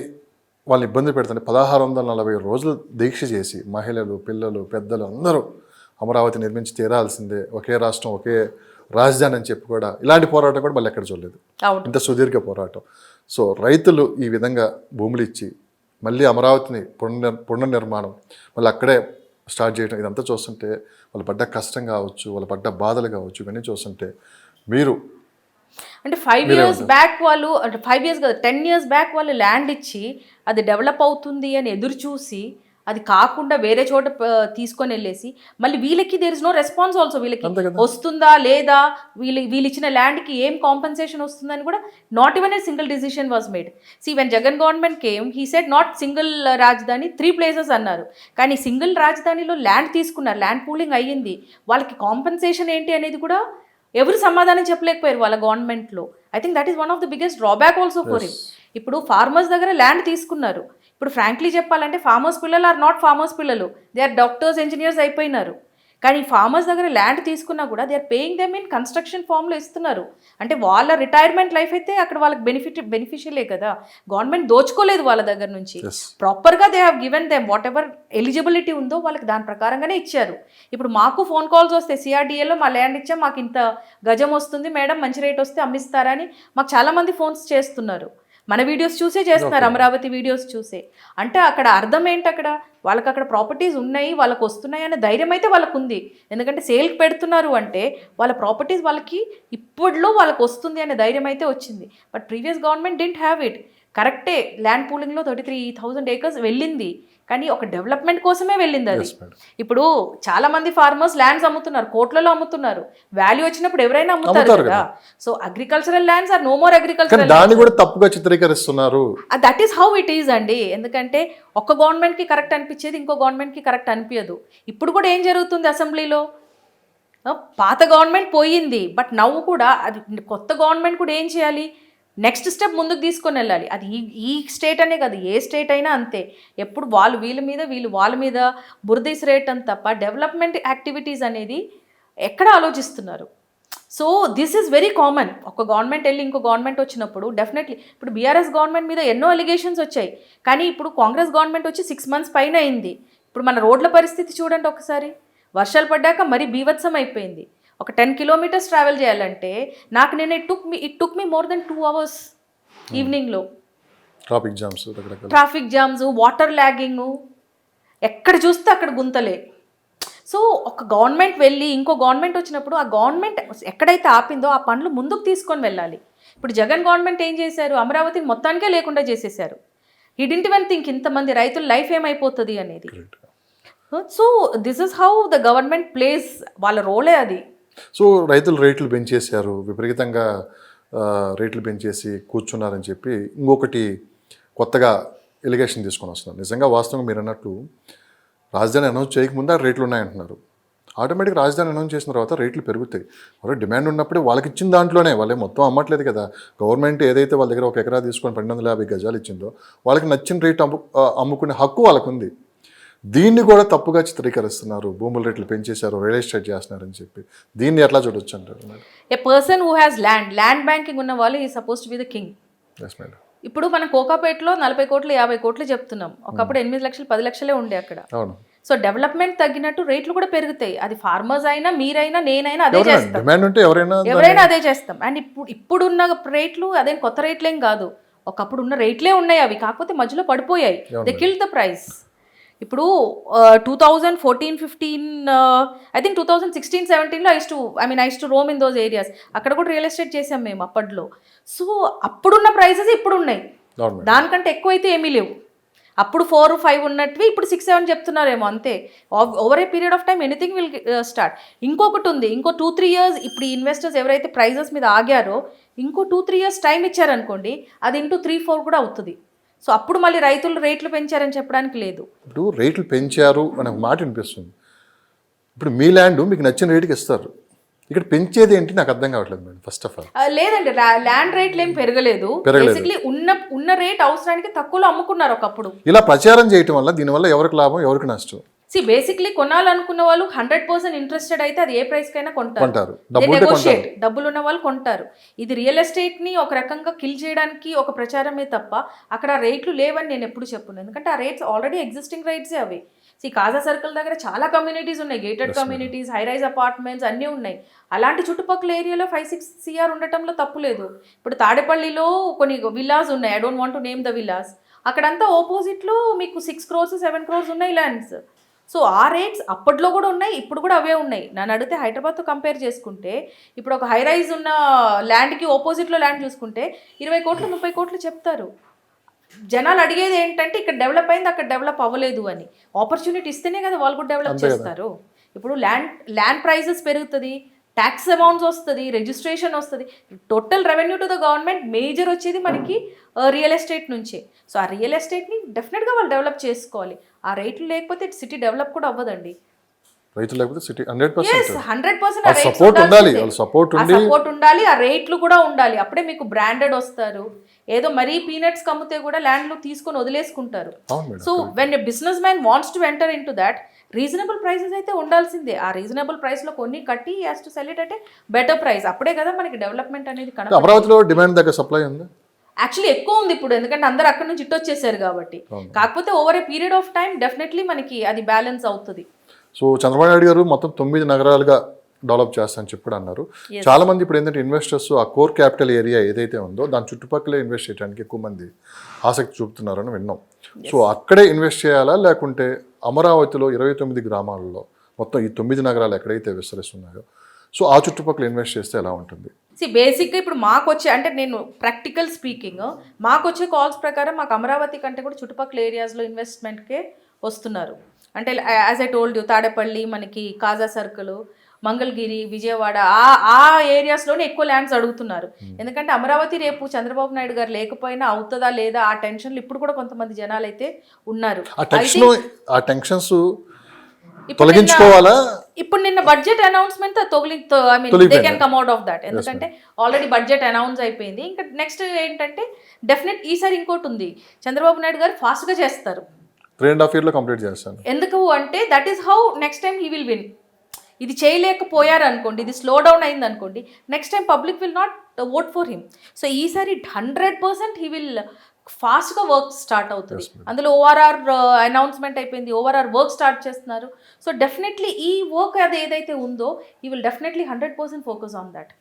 వాళ్ళని ఇబ్బంది పెడుతుంది. 1640 రోజులు దీక్ష చేసి మహిళలు, పిల్లలు, పెద్దలు అందరూ అమరావతి నిర్మించి తీరాల్సిందే, ఒకే రాష్ట్రం ఒకే రాజధాని అని చెప్పి కూడా ఇలాంటి పోరాటం కూడా మళ్ళీ ఎక్కడ చూడలేదు, ఇంత సుదీర్ఘ పోరాటం. సో రైతులు ఈ విధంగా భూములు ఇచ్చి మళ్ళీ అమరావతిని పునర్నిర్మాణం మళ్ళీ అక్కడే స్టార్ట్ చేయడం, ఇదంతా చూస్తుంటే వాళ్ళు పడ్డ కష్టం కావచ్చు, వాళ్ళు పడ్డ బాధలు కావచ్చు, ఇవన్నీ చూస్తుంటే మీరు అంటే 5 years బ్యాక్ వాళ్ళు, అంటే 5 years కదా 10 years బ్యాక్ వాళ్ళు ల్యాండ్ ఇచ్చి అది డెవలప్ అవుతుంది అని ఎదురు చూసి అది కాకుండా వేరే చోట తీసుకొని వెళ్ళేసి మళ్ళీ వీళ్ళకి there is no response also, వీళ్ళకి వస్తుందా లేదా, వీళ్ళు ఇచ్చిన ల్యాండ్కి ఏం కాంపెన్సేషన్ వస్తుందని కూడా not even a single decision was made. See when Jagan government came he said not single రాజధాని 3 places అన్నారు, కానీ సింగిల్ రాజధానిలో ల్యాండ్ తీసుకున్నారు, ల్యాండ్ పూలింగ్ అయ్యింది, వాళ్ళకి కాంపెన్సేషన్ ఏంటి అనేది కూడా ఎవరు సమాధానం చెప్పలేకపోయారు వాళ్ళ గవర్నమెంట్లో. I think that is one of the biggest drawback also for him. ఇప్పుడు ఫార్మర్స్ దగ్గర ల్యాండ్ తీసుకున్నారు, ఇప్పుడు ఫ్రాంక్లీ చెప్పాలంటే ఫార్మర్స్ పిల్లలు ఆర్ నాట్ ఫార్మర్స్ పిల్లలు, దే ఆర్ డాక్టర్స్, ఇంజనీర్స్ అయిపోయినారు. కానీ ఫార్మర్స్ దగ్గర ల్యాండ్ తీసుకున్నా కూడా they are paying them in construction ఫామ్లో ఇస్తున్నారు. అంటే వాళ్ళ రిటైర్మెంట్ లైఫ్ అయితే అక్కడ వాళ్ళకి బెనిఫిషియలే కదా, గవర్నమెంట్ దోచుకోలేదు వాళ్ళ దగ్గర నుంచి, ప్రాపర్గా they have given them what ever eligibility ఉందో వాళ్ళకి దాని ప్రకారంగానే ఇచ్చారు. ఇప్పుడు మాకు ఫోన్ కాల్స్ వస్తే సిఆర్డీఏలో మా ల్యాండ్ ఇచ్చాం, మాకు ఇంత గజం వస్తుంది మేడం, మంచి రేట్ వస్తే అమ్మిస్తారని మాకు చాలామంది ఫోన్స్ చేస్తున్నారు. మన వీడియోస్ చూసే చేస్తున్నారు, అమరావతి వీడియోస్ చూసే. అంటే అక్కడ అర్థం ఏంటి, అక్కడ వాళ్ళకి అక్కడ ప్రాపర్టీస్ ఉన్నాయి, వాళ్ళకి వస్తున్నాయి అనే ధైర్యం అయితే వాళ్ళకు ఉంది. ఎందుకంటే సేల్కి పెడుతున్నారు అంటే వాళ్ళ ప్రాపర్టీస్ వాళ్ళకి ఇప్పట్లో వాళ్ళకి వస్తుంది అనే ధైర్యం అయితే వచ్చింది. But previous government didn't have it. కరెక్టే, ల్యాండ్ పూలింగ్లో 33,000 acres వెళ్ళింది, కానీ ఒక డెవలప్మెంట్ కోసమే వెళ్ళింది అది. ఇప్పుడు చాలా మంది ఫార్మర్స్ ల్యాండ్స్ అమ్ముతున్నారు, కోట్లలో అమ్ముతున్నారు, వాల్యూ వచ్చినప్పుడు ఎవరైనా అమ్ముతారు కదా. So agricultural lands are no more agricultural, దాన్ని కూడా తప్పుగా చిత్రీకరిస్తున్నారు. That is how it is అండి. ఎందుకంటే ఒక గవర్నమెంట్కి కరెక్ట్ అనిపించేది ఇంకో గవర్నమెంట్కి కరెక్ట్ అనిపించదు. ఇప్పుడు కూడా ఏం జరుగుతుంది అసెంబ్లీలో, పాత గవర్నమెంట్ పోయింది, బట్ నవ్వు కూడా అది కొత్త గవర్నమెంట్ కూడా ఏం చేయాలి, నెక్స్ట్ స్టెప్ ముందుకు తీసుకొని వెళ్ళాలి. అది ఈ స్టేట్ అనే కాదు, ఏ స్టేట్ అయినా అంతే. ఎప్పుడు వాళ్ళు వీళ్ళ మీద, వీళ్ళు వాళ్ళ మీద బురదేసిరేయటం తప్ప డెవలప్మెంట్ యాక్టివిటీస్ అనేది ఎక్కడ ఆలోచిస్తున్నారు. So this is very common. ఒక గవర్నమెంట్ వెళ్ళి ఇంకో గవర్నమెంట్ వచ్చినప్పుడు డెఫినెట్లీ, ఇప్పుడు బీఆర్ఎస్ గవర్నమెంట్ మీద ఎన్నో అలిగేషన్స్ వచ్చాయి, కానీ ఇప్పుడు కాంగ్రెస్ గవర్నమెంట్ వచ్చి 6 months పైన అయింది. ఇప్పుడు మన రోడ్ల పరిస్థితి చూడండి ఒకసారి, వర్షాలు పడ్డాక మరీ బీభత్సం అయిపోయింది. ఒక 10 kilometers ట్రావెల్ చేయాలంటే నాకు నేను it took me more than 2 hours ఈవినింగ్లో. ట్రాఫిక్ జామ్స్, వాటర్ ల్యాగింగ్, ఎక్కడ చూస్తే అక్కడ గుంతలే. సో ఒక గవర్నమెంట్ వెళ్ళి ఇంకో గవర్నమెంట్ వచ్చినప్పుడు ఆ గవర్నమెంట్ ఎక్కడైతే ఆపిందో ఆ పనులు ముందుకు తీసుకొని వెళ్ళాలి. ఇప్పుడు జగన్ గవర్నమెంట్ ఏం చేశారు, అమరావతిని మొత్తానికే లేకుండా చేసేసారు. హీ డింట్ ఈవెన్ థింక్ ఇంతమంది రైతుల లైఫ్ ఏమైపోతుంది అనేది. So this is how the government place, వాళ్ళ రోలే అది. సో రైతులు రేట్లు పెంచేశారు, విపరీతంగా రేట్లు పెంచేసి కూర్చున్నారని చెప్పి ఇంకొకటి కొత్తగా ఎలిగేషన్ తీసుకొని వస్తున్నారు. నిజంగా వాస్తవంగా మీరు అన్నట్టు రాజధాని అనౌన్స్ చేయకముందే రేట్లు ఉన్నాయంటున్నారు. ఆటోమేటిక్గా రాజధాని అనౌన్స్ చేసిన తర్వాత రేట్లు పెరుగుతాయి. వాళ్ళకి డిమాండ్ ఉన్నప్పుడే వాళ్ళకి ఇచ్చిన దాంట్లోనే, వాళ్ళే మొత్తం అమ్మట్లేదు కదా. గవర్నమెంట్ ఏదైతే వాళ్ళ దగ్గర 1 ఎకరా తీసుకొని 1250 గజాలు ఇచ్చిందో వాళ్ళకి నచ్చిన రేటు అమ్ముకునే హక్కు వాళ్ళకు ఉంది. దీన్ని కూడా తప్పుగా చిత్రీకరిస్తున్నారు, భూముల రేట్లు పెంచేశారు, రియల్ ఎస్టేట్ చేస్తున్నారని చెప్పి. దీన్ని ఎట్లా చూడొచ్చు అంటారు? A person who has land banking ఉన్న వాళ్ళు ఈ suppose to be the king. ఇప్పుడు మనం కోకాపేటలో 40 కోట్లు 50 కోట్లు చెప్తున్నాం, ఒకప్పుడు 8 లక్షలు 10 లక్షలే ఉండే అక్కడ. సో డెవలప్మెంట్ తగ్గినట్టు రేట్లు కూడా పెరుగుతాయి. అది ఫార్మర్స్ అయినా, మీరైనా, నేనైనా అదే చేస్తాం, ఎవరైనా అదే చేస్తాం. అండ్ ఇప్పుడున్న రేట్లు అదేం కొత్త రేట్లేం కాదు, ఒకప్పుడు ఉన్న రేట్లే ఉన్నాయి అవి, కాకపోతే మధ్యలో పడిపోయాయి. They kill the price. ఇప్పుడు 2014-15 ఐ థింక్ 2016-17లో I to roam in those areas. అక్కడ కూడా రియల్ ఎస్టేట్ చేసాం మేము అప్పట్లో. సో అప్పుడున్న ప్రైసెస్ ఇప్పుడు ఉన్నాయి, దానికంటే ఎక్కువ అయితే ఏమీ లేవు. అప్పుడు 4-5 ఉన్నట్వి ఇప్పుడు 6-7 చెప్తున్నారేమో అంతే. Over a period of time anything will start. ఇంకొకటి ఉంది, ఇంకో 2-3 years ఇప్పుడు ఈ ఇన్వెస్టర్స్ ఎవరైతే ప్రైజెస్ మీద ఆగారో ఇంకో 2-3 years టైం ఇచ్చారనుకోండి, అది ఇంటూ 3-4 కూడా అవుతుంది. సో అప్పుడు మళ్ళీ రైతులు రేట్లు పెంచారని చెప్పడానికి లేదు. ఇప్పుడు రేట్లు పెంచారు అనే మాట వినిపిస్తుంది. ఇప్పుడు మీ ల్యాండ్ మీకు నచ్చిన రేటుకి ఇస్తారు, ఇక్కడ పెంచేది ఏంటి నాకు అర్థం కావట్లేదు మేడం ఫస్ట్ ఆఫ్ ఆల్. లేదండి, ల్యాండ్ రేట్లు ఏం పెరగలేదు. బేసిక్లీ ఉన్న రేట్ అవసరానికి తక్కువలో అమ్ముకున్నారు ఒకప్పుడు. ఇలా ప్రచారం చేయటం వల్ల దీనివల్ల ఎవరికి లాభం ఎవరికి నష్టం? బేసిక్లీ కొనాలనుకున్న వాళ్ళు 100% ఇంట్రెస్టెడ్ అయితే అది ఏ ప్రైస్ కైనా కొంటారు. డబ్బులు ఉన్న వాళ్ళు కొంటారు. ఇది రియల్ ఎస్టేట్ ని ఒక రకంగా కిల్ చేయడానికి ఒక ప్రచారమే తప్ప అక్కడ రేట్లు లేవని నేను ఎప్పుడు చెప్పను. ఎందుకంటే ఆ రేట్స్ ఆల్రెడీ ఎగ్జిస్టింగ్ రేట్సే అవి. కాజా సర్కిల్ దగ్గర చాలా కమ్యూనిటీస్ ఉన్నాయి, gated communities, high rise apartments అన్నీ ఉన్నాయి. అలాంటి చుట్టుపక్కల ఏరియాలో 5-6 CR ఉండటంలో తప్పు లేదు. ఇప్పుడు తాడేపల్లిలో కొన్ని విల్లాస్ ఉన్నాయి, I don't want to name the villas. అక్కడంతా ఆపోజిట్లో మీకు 6 crores 7 crores ఉన్నాయి ల్యాండ్స్. సో ఆ రేట్స్ అప్పట్లో కూడా ఉన్నాయి, ఇప్పుడు కూడా అవే ఉన్నాయి. నన్ను అడిగితే హైదరాబాద్తో కంపేర్ చేసుకుంటే ఇప్పుడు ఒక హై రైజ్ ఉన్న ల్యాండ్కి ఆపోజిట్లో ల్యాండ్ చూసుకుంటే 20 కోట్లు 30 కోట్లు చెప్తారు. జనాలు అడిగేది ఏంటంటే ఇక్కడ డెవలప్ అయింది, అక్కడ డెవలప్ అవ్వలేదు అని. ఆపర్చునిటీ ఇస్తేనే కదా వాళ్ళు కూడా డెవలప్ చేస్తారు. ఇప్పుడు ల్యాండ్ ప్రైజెస్ పెరుగుతుంది, ట్యాక్స్ అమౌంట్స్ వస్తుంది, రిజిస్ట్రేషన్ వస్తుంది, total revenue to the government major వచ్చేది మనకి రియల్ ఎస్టేట్ నుంచే. సో ఆ రియల్ ఎస్టేట్ని డెఫినెట్గా వాళ్ళు డెవలప్ చేసుకోవాలి. ఆ రేట్లు లేకపోతే సిటీ డెవలప్ కూడా అవ్వదండి. రైతులు లేకపోతే సిటీ 100% 100% సపోర్ట్ ఉండాలి, ఆ రేట్లు కూడా ఉండాలి. అప్పుడే మీకు బ్రాండెడ్ వస్తారు. ఏదో మరీ పీనట్స్ కమ్మితే కూడా ల్యాండ్లు తీసుకొని వదిలేసుకుంటారు. So when a businessman wants to enter in to that, reasonable prices అయితే ఉండాల్సిందే. ఆ రీజనబుల్ ప్రైస్లో కొన్ని కట్టి has to sell it at a better price. అప్పుడే కదా మనకి డెవలప్మెంట్ అనేది కనపడుతుంది. అమరావతిలో డిమాండ్ దగ్గర సప్లై ఉంది, యాక్చువల్లీ ఎక్కువ ఉంది ఇప్పుడు, ఎందుకంటే అందరు అక్కడ నుంచి ఇట్టొచ్చేసారు కాబట్టి. కాకపోతే over a period of time definitely మనకి అది బ్యాలెన్స్ అవుతుంది. సో చంద్రబాబు నాయుడు గారు మొత్తం 9 నగరాలుగా డెవలప్ చేస్తానని చెప్పి అన్నారు. చాలా మంది ఇప్పుడు ఏంటంటే ఇన్వెస్టర్స్ ఆ కోర్ క్యాపిటల్ ఏరియా ఏదైతే ఉందో దాని చుట్టుపక్కలే ఇన్వెస్ట్ చేయడానికి ఎక్కువ మంది ఆసక్తి చూపుతున్నారని విన్నాం. సో అక్కడే ఇన్వెస్ట్ చేయాలా, లేకుంటే అమరావతిలో 29 గ్రామాలలో మొత్తం ఈ 9 నగరాలు ఎక్కడైతే విస్తరిస్తున్నాయో సో ఆ చుట్టుపక్కల ఇన్వెస్ట్ చేస్తే ఎలా ఉంటుంది? బేసిక్గా ఇప్పుడు మాకు వచ్చే, అంటే నేను ప్రాక్టికల్ స్పీకింగ్, మాకు వచ్చే కాల్స్ ప్రకారం మాకు అమరావతి కంటే కూడా చుట్టుపక్కల ఏరియాస్లో ఇన్వెస్ట్మెంట్కే వస్తున్నారు. అంటే as I told you, Tadepalli, మనకి కాజా సర్కిల్, మంగళగిరి, విజయవాడ ఆ ఏరియాస్లోనే ఎక్కువ ల్యాండ్స్ అడుగుతున్నారు. ఎందుకంటే అమరావతి రేపు చంద్రబాబు నాయుడు గారు లేకపోయినా అవుతుందా లేదా ఆ టెన్షన్లు ఇప్పుడు కూడా కొంతమంది జనాలు అయితే ఉన్నారు. ఇప్పుడు నిన్న budget announcement they can come out of that. ఎందుకంటే ఆల్రెడీ బడ్జెట్ అనౌన్స్ అయిపోయింది. ఇంకా నెక్స్ట్ ఏంటంటే డెఫినెట్ ఈసారి ఇంకోటి ఉంది, చంద్రబాబు నాయుడు గారు ఫాస్ట్గా చేస్తారు. 3.5 years కంప్లీట్ చేస్తాను. ఎందుకు అంటే that is how next time he will win. ఇది చేయలేకపోయారు అనుకోండి, ఇది స్లో డౌన్ అయింది అనుకోండి, next time public will not vote for him. So ఈసారి 100% హీ విల్ ఫాస్ట్గా వర్క్ స్టార్ట్ అవుతుంది. అందులో ఓఆర్ఆర్ అనౌన్స్మెంట్ అయిపోయింది, ఓఆర్ఆర్ వర్క్ స్టార్ట్ చేస్తున్నారు. సో డెఫినెట్లీ ఈ వర్క్ అది ఏదైతే ఉందో ఈ will definitely 100% focus on that.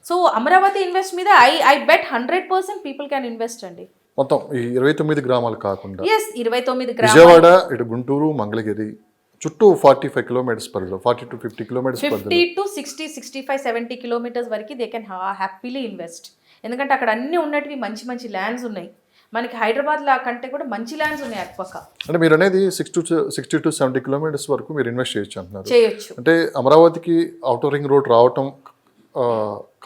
So Amaravati invest మీద I bet 100% people can invest అండి. మొత్తం ఈ 29 గ్రామాలు కాకుండా 29 గ్రామాలు, విజయవాడ, ఇటు గుంటూరు, మంగళగిరి చుట్టూ 45 kilometers పరిధిలో, 40 to 50 kilometers 50 to 60, 65, 70 kilometers వరకు దే కెన్ హ్యాపీలీ ఇన్వెస్ట్. ఎందుకంటే అక్కడ అన్ని ఉన్నటివి మంచి మంచి ల్యాండ్స్ ఉన్నాయి. మనకి హైదరాబాద్ లా కంటే కూడా మంచి ల్యాండ్స్ ఉన్నాయి అటుపక్క. అంటే మీరు అనేది 60 to 70 kilometers వరకు మీరు ఇన్వెస్ట్ చేయొచ్చు అంటున్నారు. చేయొచ్చు. అంటే అమరావతికి ఔటర్ రింగ్ రోడ్ రావటం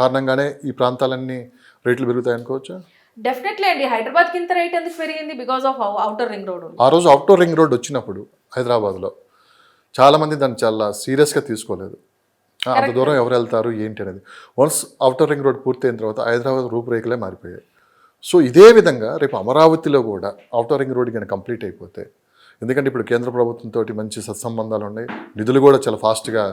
కారణంగానే ఈ ప్రాంతాలన్నీ రేట్లు పెరుగుతాయి అనుకోవచ్చా? డెఫినెట్లీ అండి. హైదరాబాద్కి ఇంత రేట్ ఎందుకు పెరిగింది? Because of outer ring road. ఆ రోజు ఔటర్ రింగ్ రోడ్ వచ్చినప్పుడు హైదరాబాద్లో చాలామంది దాన్ని చాలా సీరియస్గా తీసుకోలేదు. అంత దూరం ఎవరు వెళ్తారు ఏంటి అనేది. వన్స్ ఔటర్ రింగ్ రోడ్ పూర్తయిన తర్వాత హైదరాబాద్ రూపురేఖలే మారిపోయాయి. సో ఇదే విధంగా రేపు అమరావతిలో కూడా ఔటర్ రింగ్ రోడ్ కానీ కంప్లీట్ అయిపోతే, ఎందుకంటే ఇప్పుడు కేంద్ర ప్రభుత్వంతో మంచి సత్సంబంధాలు ఉన్నాయి, నిధులు కూడా చాలా ఫాస్ట్గా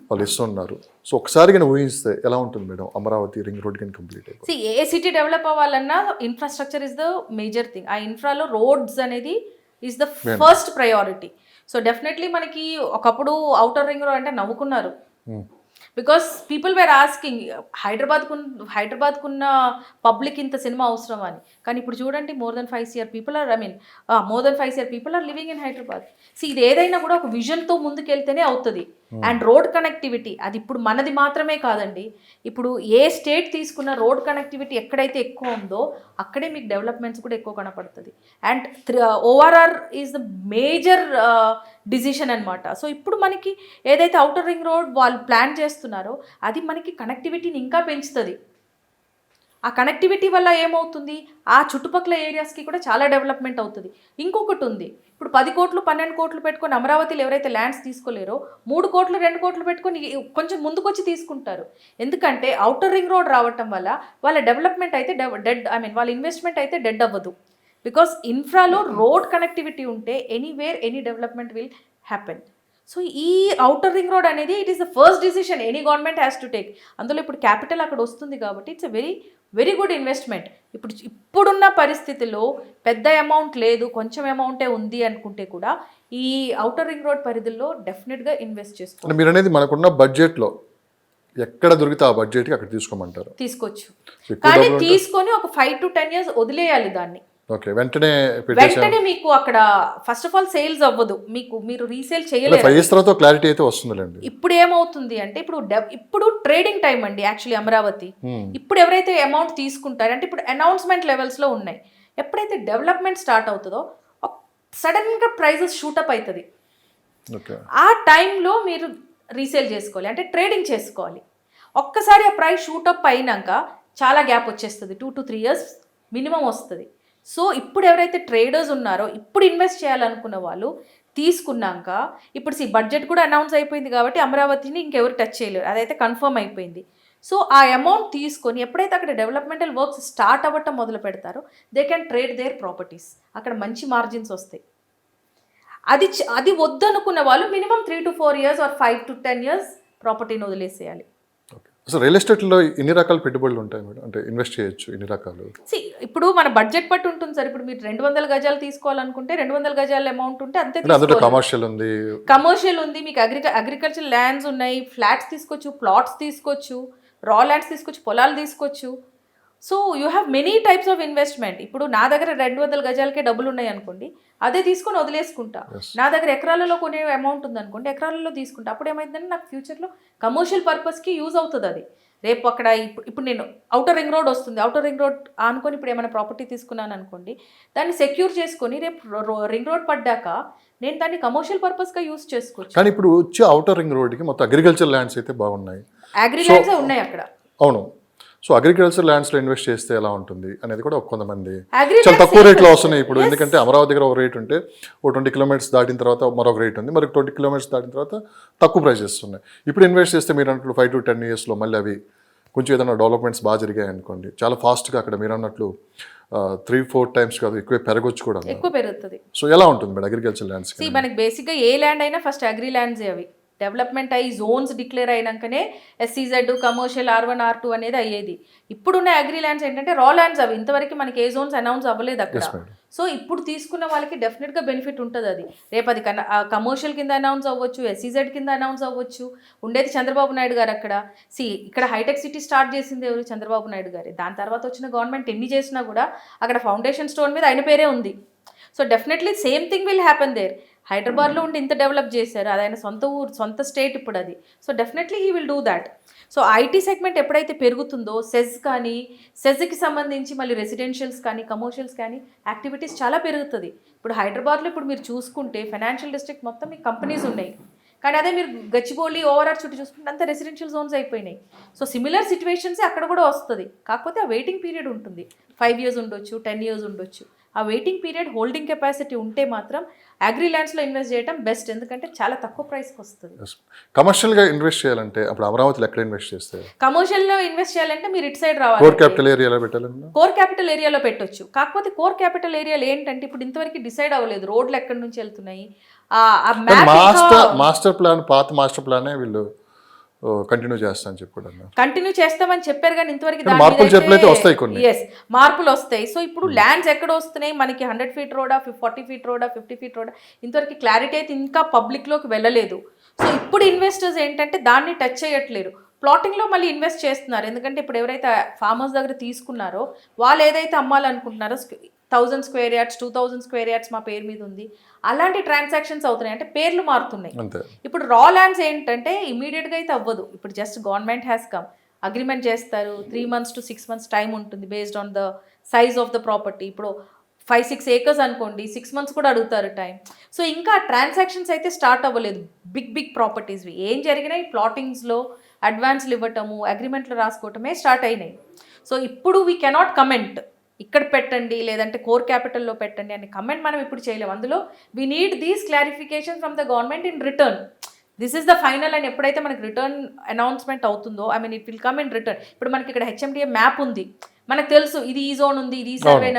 వాళ్ళు ఇస్తున్నారు. సో ఒకసారి కానీ ఊహిస్తే ఎలా ఉంటుంది మేడం అమరావతి రింగ్ రోడ్ కానీ కంప్లీట్ అయిపోతే? ఏ సిటీ డెవలప్ అవ్వాలన్నా infrastructure is the major thing. ఆ ఇన్ఫ్రాలో రోడ్స్ అనేది is the first priority. So definitely మనకి ఒకప్పుడు ఔటర్ రింగ్ రోడ్ అంటే నవ్వుకున్నారు. బికాస్ పీపుల్ వేర్ ఆస్కింగ్ హైదరాబాద్కున్న పబ్లిక్ ఇంత సినిమా అవసరం అని. కానీ ఇప్పుడు చూడండి, more than 5 year people are living in Hyderabad. ఇది ఏదైనా కూడా ఒక విజన్తో ముందుకెళ్తేనే అవుతుంది. అండ్ రోడ్ కనెక్టివిటీ అది ఇప్పుడు మనది మాత్రమే కాదండి, ఇప్పుడు ఏ స్టేట్ తీసుకున్న రోడ్ కనెక్టివిటీ ఎక్కడైతే ఎక్కువ ఉందో అక్కడే మీకు డెవలప్మెంట్స్ కూడా ఎక్కువ కనపడుతుంది. And ORR is the major decision అనమాట. సో ఇప్పుడు మనకి ఏదైతే ఔటర్ రింగ్ రోడ్ వాళ్ళు ప్లాన్ చేస్తున్నారో అది మనకి కనెక్టివిటీని ఇంకా పెంచుతుంది. ఆ కనెక్టివిటీ వల్ల ఏమవుతుంది, ఆ చుట్టుపక్కల ఏరియాస్కి కూడా చాలా డెవలప్మెంట్ అవుతుంది. ఇంకొకటి ఉంది, ఇప్పుడు 10 కోట్లు 12 కోట్లు పెట్టుకొని అమరావతిలో ఎవరైతే ల్యాండ్స్ తీసుకోలేరో 3 కోట్లు 2 కోట్లు పెట్టుకొని కొంచెం ముందుకొచ్చి తీసుకుంటారు. ఎందుకంటే అవుటర్ రింగ్ రోడ్ రావటం వల్ల వాళ్ళ డెవలప్మెంట్ అయితే వాళ్ళ ఇన్వెస్ట్మెంట్ అయితే డెడ్ అవ్వదు. బికాస్ ఇన్ఫ్రాలో రోడ్ కనెక్టివిటీ ఉంటే anywhere any development will happen. So ఈ అవుటర్ రింగ్ రోడ్ అనేది it is the first decision any government has to take. అందులో ఇప్పుడు క్యాపిటల్ అక్కడ వస్తుంది కాబట్టి it's a very very good investment. ఇప్పుడున్న పరిస్థితిలో పెద్ద అమౌంట్ లేదు, కొంచెం అమౌంటే ఉంది అనుకుంటే కూడా ఈ అవుటర్ రింగ్ రోడ్ పరిధిలో డెఫినెట్గా ఇన్వెస్ట్ చేసుకోవాలి. మీరు అనేది మనకున్న బడ్జెట్లో ఎక్కడ దొరికితే ఆ బడ్జెట్కి అక్కడ తీసుకోమంటారు. తీసుకోవచ్చు, కానీ తీసుకొని ఒక 5 to 10 years వదిలేయాలి దాన్ని. ఓకే, వెంటనే మీకు అక్కడ ఫస్ట్ ఆఫ్ ఆల్ సేల్స్ అవ్వదు, మీరు రీసేల్ చేయలేరు. 5 years తర్వాత క్లారిటీ అయితే వస్తుందిలేండి. ఇప్పుడు ఏమవుతుంది అంటే ఇప్పుడు ట్రేడింగ్ టైం అండి యాక్చువల్లీ అమరావతి. ఇప్పుడు ఎవరైతే అమౌంట్ తీసుకుంటారో అంటే ఇప్పుడు అనౌన్స్మెంట్ లెవెల్స్లో ఉన్నాయి. ఎప్పుడైతే డెవలప్మెంట్ స్టార్ట్ అవుతుందో సడన్గా ప్రైజెస్ షూటప్ అవుతుంది. ఆ టైంలో మీరు రీసేల్ చేసుకోవాలి, అంటే ట్రేడింగ్ చేసుకోవాలి. ఒక్కసారి ఆ ప్రైస్ షూటప్ అయినాక చాలా గ్యాప్ వచ్చేస్తుంది, 2 to 3 years మినిమం వస్తుంది. సో ఇప్పుడు ఎవరైతే ట్రేడర్స్ ఉన్నారో ఇప్పుడు ఇన్వెస్ట్ చేయాలనుకున్న వాళ్ళు తీసుకున్నాక ఇప్పుడు బడ్జెట్ కూడా అనౌన్స్ అయిపోయింది కాబట్టి అమరావతిని ఇంకెవరు టచ్ చేయలేరు, అదైతే కన్ఫర్మ్ అయిపోయింది. సో ఆ అమౌంట్ తీసుకొని ఎప్పుడైతే అక్కడ డెవలప్మెంటల్ వర్క్స్ స్టార్ట్ అవ్వటం మొదలు పెడతారో they can trade there properties, అక్కడ మంచి మార్జిన్స్ వస్తాయి. అది వద్దనుకున్న వాళ్ళు minimum 3 to 4 years or 5 to 10 years ప్రాపర్టీని వదిలేసేయాలి. అసలు రియల్ ఎస్టేట్లో ఎన్ని రకాల పెట్టుబడులు ఉంటాయి మేడం, అంటే ఇన్వెస్ట్ చేయొచ్చు ఎన్ని రకాలు? ఇప్పుడు మన బడ్జెట్ బట్టి ఉంటుంది సార్. ఇప్పుడు మీరు 200 గజాలు తీసుకోవాలనుకుంటే 200 గజాల అమౌంట్ ఉంటే అంతే. అందులో కమర్షియల్ ఉంది, మీకు అగ్రికల్చర్ ల్యాండ్స్ ఉన్నాయి, ఫ్లాట్స్ తీసుకోవచ్చు, ప్లాట్స్ తీసుకోవచ్చు, రా ల్యాండ్స్ తీసుకోవచ్చు, పొలాలు తీసుకోవచ్చు. So you have many types of investment. ఇప్పుడు నా దగ్గర 200 గజాలకే డబ్బులు ఉన్నాయి అనుకోండి, అదే తీసుకొని వదిలేసుకుంటా. నా దగ్గర ఎకరాలలో కొనే అమౌంట్ ఉందనుకోండి, ఎకరాలలో తీసుకుంటా. అప్పుడు ఏమైందంటే నాకు ఫ్యూచర్లో కమర్షియల్ పర్పస్కి యూజ్ అవుతుంది అది. రేపు అక్కడ ఇప్పుడు నేను అవుటర్ రింగ్ రోడ్ వస్తుంది, అవుటర్ రింగ్ రోడ్ అనుకొని ఇప్పుడు ఏమైనా ప్రాపర్టీ తీసుకున్నాను అనుకోండి, దాన్ని సెక్యూర్ చేసుకొని రేపు రింగ్ రోడ్ పడ్డాక నేను దాన్ని కమర్షియల్ పర్పస్గా యూజ్ చేసుకోవచ్చు. కానీ ఇప్పుడు వచ్చే అవుటర్ రింగ్ రోడ్కి మొత్తం అగ్రికల్చర్ ల్యాండ్స్ అయితే బాగున్నాయి, అగ్రి ల్యాండ్స్ ఉన్నాయి అక్కడ. అవును. సో అగ్రికల్చర్ ల్యాండ్స్లో ఇన్వెస్ట్ చేస్తే ఎలా ఉంటుంది అనేది కూడా కొంతమంది చాలా తక్కువ రేట్లో వస్తున్నాయి ఇప్పుడు. ఎందుకంటే అమరావతి దగ్గర ఒక రేట్ ఉంటే ఓ 20 kilometers దాటిన తర్వాత మరొక రేట్ ఉంది, మరి 20 kilometers దాటిన తర్వాత తక్కువ ప్రైజెస్ ఉన్నాయి. ఇప్పుడు ఇన్వెస్ట్ చేస్తే మీరు అన్నట్లు 5 to 10 yearsలో మళ్ళీ అవి కొంచెం ఏదైనా డెవలప్మెంట్స్ బాగా జరిగాయి అనుకోండి, చాలా ఫాస్ట్గా అక్కడ మీరు అన్నట్లు 3-4 times కాదు ఎక్కువ పెరగొచ్చు కూడా, ఎక్కువ పెరుగుతుంది. సో ఎలా ఉంటుంది మేడం అగ్రికల్చర్ ల్యాండ్స్? మనకి బేసిక్గా ఏ ల్యాండ్ అయినా ఫస్ట్ అగ్రి ల్యాండ్స్ అవి డెవలప్మెంట్ అయ్యి జోన్స్ డిక్లేర్ అయినాకనే SEZ కమర్షియల్ R1 R2 అనేది అయ్యేది. ఇప్పుడున్న అగ్రి ల్యాండ్స్ ఏంటంటే రా ల్యాండ్స్, అవి ఇంతవరకు మనకి ఏ జోన్స్ అనౌన్స్ అవ్వలేదు అక్కడ. సో ఇప్పుడు తీసుకున్న వాళ్ళకి డెఫినెట్గా బెనిఫిట్ ఉంటుంది. అది రేపు అది కమర్షియల్ కింద అనౌన్స్ అవ్వచ్చు, SEZ కింద అనౌన్స్ అవ్వచ్చు. ఉండేది చంద్రబాబు నాయుడు గారు అక్కడ. ఇక్కడ హైటెక్ సిటీ స్టార్ట్ చేసింది ఎవరు? చంద్రబాబు నాయుడు గారు. దాని తర్వాత వచ్చిన గవర్నమెంట్ ఎన్ని చేసినా కూడా అక్కడ ఫౌండేషన్ స్టోన్ మీద ఆయన పేరే ఉంది. So definitely same thing will happen there. హైదరాబాద్లో ఉండి ఇంత డెవలప్ చేశారు, అది ఆయన సొంత ఊరు, సొంత స్టేట్ ఇప్పుడు అది. So definitely he will do that. So IT segment ఎప్పుడైతే పెరుగుతుందో సెజ్కి సంబంధించి మళ్ళీ రెసిడెన్షియల్స్ కానీ కమర్షియల్స్ కానీ యాక్టివిటీస్ చాలా పెరుగుతుంది. ఇప్పుడు హైదరాబాద్లో ఇప్పుడు మీరు చూసుకుంటే ఫైనాన్షియల్ డిస్ట్రిక్ట్ మొత్తం మీకు కంపెనీస్ ఉన్నాయి, కానీ అదే మీరు గచ్చిబౌలి ఓవరాల్ చుట్టూ చూసుకుంటే అంతా రెసిడెన్షియల్ జోన్స్ అయిపోయినాయి. సో సిమిలర్ సిచ్యువేషన్స్ అక్కడ కూడా వస్తుంది. కాకపోతే ఆ వెయిటింగ్ పీరియడ్ ఉంటుంది, 5 years ఉండొచ్చు, 10 years ఉండొచ్చు. ఆ వెయిటింగ్ పీరియడ్ హోల్డింగ్ కెపాసిటీ ఉంటే మాత్రం అగ్రి ల్యాండ్స్లో ఇన్వెస్ట్ చేయడం బెస్ట్, ఎందుకంటే చాలా తక్కువ ప్రైస్కి వస్తుంది. కమర్షియల్గా ఇన్వెస్ట్ చేయాలంటే అప్పుడు అమరావతిలో ఎక్కడ ఇన్వెస్ట్ చేస్తారు? కమర్షియల్లో ఇన్వెస్ట్ చేయాలంటే మీరు ఇటు సైడ్ రావాలి, కోర్ క్యాపిటల్ ఏరియాలో పెట్టాలి. కోర్ క్యాపిటల్ ఏరియాలో పెట్టొచ్చు. కాకపోతే కోర్ క్యాపిటల్ ఏరియాలో ఏంటంటే ఇప్పుడు ఇంతవరకు డిసైడ్ అవ్వలేదు రోడ్లు ఎక్కడి నుంచి వెళ్తున్నాయి. మాస్టర్ ప్లాన్, పాత మాస్టర్ ప్లానే వీళ్ళు కంటిన్యూ చేస్తామని చెప్పారు. కంటిన్యూ చేస్తామని చెప్పారు కానీ ఇంతవరకు మార్పులు వస్తాయి. సో ఇప్పుడు ల్యాండ్స్ ఎక్కడ వస్తున్నాయి మనకి, 100 feet రోడా, 40 feet రోడా, 50 feet రోడా, ఇంతవరకు క్లారిటీ అయితే ఇంకా పబ్లిక్లోకి వెళ్ళలేదు. సో ఇప్పుడు ఇన్వెస్టర్స్ ఏంటంటే దాన్ని టచ్ చేయట్లేరు, ప్లాటింగ్లో మళ్ళీ ఇన్వెస్ట్ చేస్తున్నారు. ఎందుకంటే ఇప్పుడు ఎవరైతే ఫార్మర్స్ దగ్గర తీసుకున్నారో వాళ్ళు ఏదైతే అమ్మాలనుకుంటున్నారో 1000 square yards, 2000 square yards మా పేరు మీద ఉంది, అలాంటి ట్రాన్సాక్షన్స్ అవుతున్నాయి, అంటే పేర్లు మారుతున్నాయి. ఇప్పుడు రా ల్యాండ్స్ ఏంటంటే ఇమీడియట్గా అయితే అవ్వదు. ఇప్పుడు just government has come, agreement చేస్తారు, 3 months to 6 months టైం ఉంటుంది based on the size of the property. ఇప్పుడు 5-6 acres అనుకోండి, 6 months కూడా అడుగుతారు టైం. సో ఇంకా ట్రాన్సాక్షన్స్ అయితే స్టార్ట్ అవ్వలేదు. బిగ్ ప్రాపర్టీస్వి ఏం జరిగినాయి, ప్లాటింగ్స్లో అడ్వాన్స్లు ఇవ్వటము, అగ్రిమెంట్లు రాసుకోవటమే స్టార్ట్ అయినాయి. సో ఇప్పుడు వీ కెనాట్ కమెంట్ ఇక్కడ పెట్టండి లేదంటే కోర్ క్యాపిటల్లో పెట్టండి అని కమెంట్ మనం ఇప్పుడు చేయలేము. అందులో we need these clarification from the government in return. This is the final అని ఎప్పుడైతే మనకి రిటర్న్ అనౌన్స్మెంట్ అవుతుందో, I mean it will come in return. ఇప్పుడు మనకి ఇక్కడ హెచ్ఎండిఏ మ్యాప్ ఉంది, మనకు తెలుసు ఇది ఈ జోన్ ఉంది, ఇది ఈ సర్వే.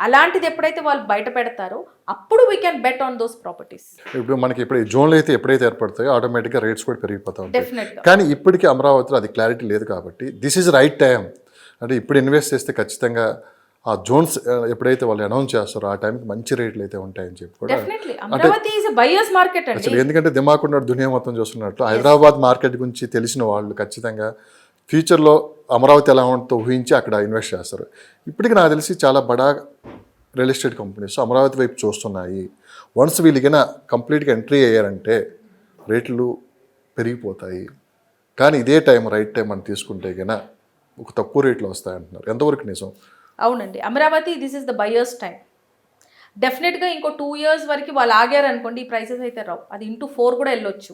అలాంటిది ఎప్పుడైతే వాళ్ళు బయట పెడతారో అప్పుడు we can bet on those properties. ఇప్పుడు మనకి ఇప్పుడు ఈ జోన్లు అయితే ఎప్పుడైతే ఏర్పడతాయో ఆటోమేటిక్గా రేట్స్ కూడా పెరిగిపోతా ఉంటాయి. డెఫినెట్గా. కానీ ఇప్పటికీ అమరావతిలో అది క్లారిటీ లేదు కాబట్టి దిస్ ఈజ్ రైట్ టైం. అంటే ఇప్పుడు ఇన్వెస్ట్ చేస్తే ఖచ్చితంగా ఆ జోన్స్ ఎప్పుడైతే వాళ్ళు అనౌన్స్ చేస్తారో ఆ టైంకి మంచి రేట్లు అయితే ఉంటాయని చెప్పి కూడా. Definitely Amaravati is buyers market అండి. అసలు ఎందుకంటే దిమాకుండా దునియా మొత్తం చూస్తున్నట్లు హైదరాబాద్ మార్కెట్ గురించి తెలిసిన వాళ్ళు ఖచ్చితంగా ఫ్యూచర్లో అమరావతి ఎలా ఉంటుందో ఊహించి అక్కడ ఇన్వెస్ట్ చేస్తారు. ఇప్పటికి నాకు తెలిసి చాలా బడా రియల్ ఎస్టేట్ కంపెనీస్ అమరావతి వైపు చూస్తున్నాయి. వన్స్ వీళ్ళకైనా కంప్లీట్గా ఎంట్రీ అయ్యారంటే రేట్లు పెరిగిపోతాయి. కానీ ఇదే టైం రైట్ టైం అని తీసుకుంటే కన్నా ఒక తక్కువ రేట్లు వస్తాయంటున్నారు. ఎంతవరకు నిజం? అవునండి, Amaravati this is the buyers time. డెఫినెట్గా ఇంకో 2 years వరకు వాళ్ళు ఆగారు అనుకోండి ఈ ప్రైసెస్ అయితే రావు. అది ఇంటూ 4 కూడా వెళ్ళొచ్చు.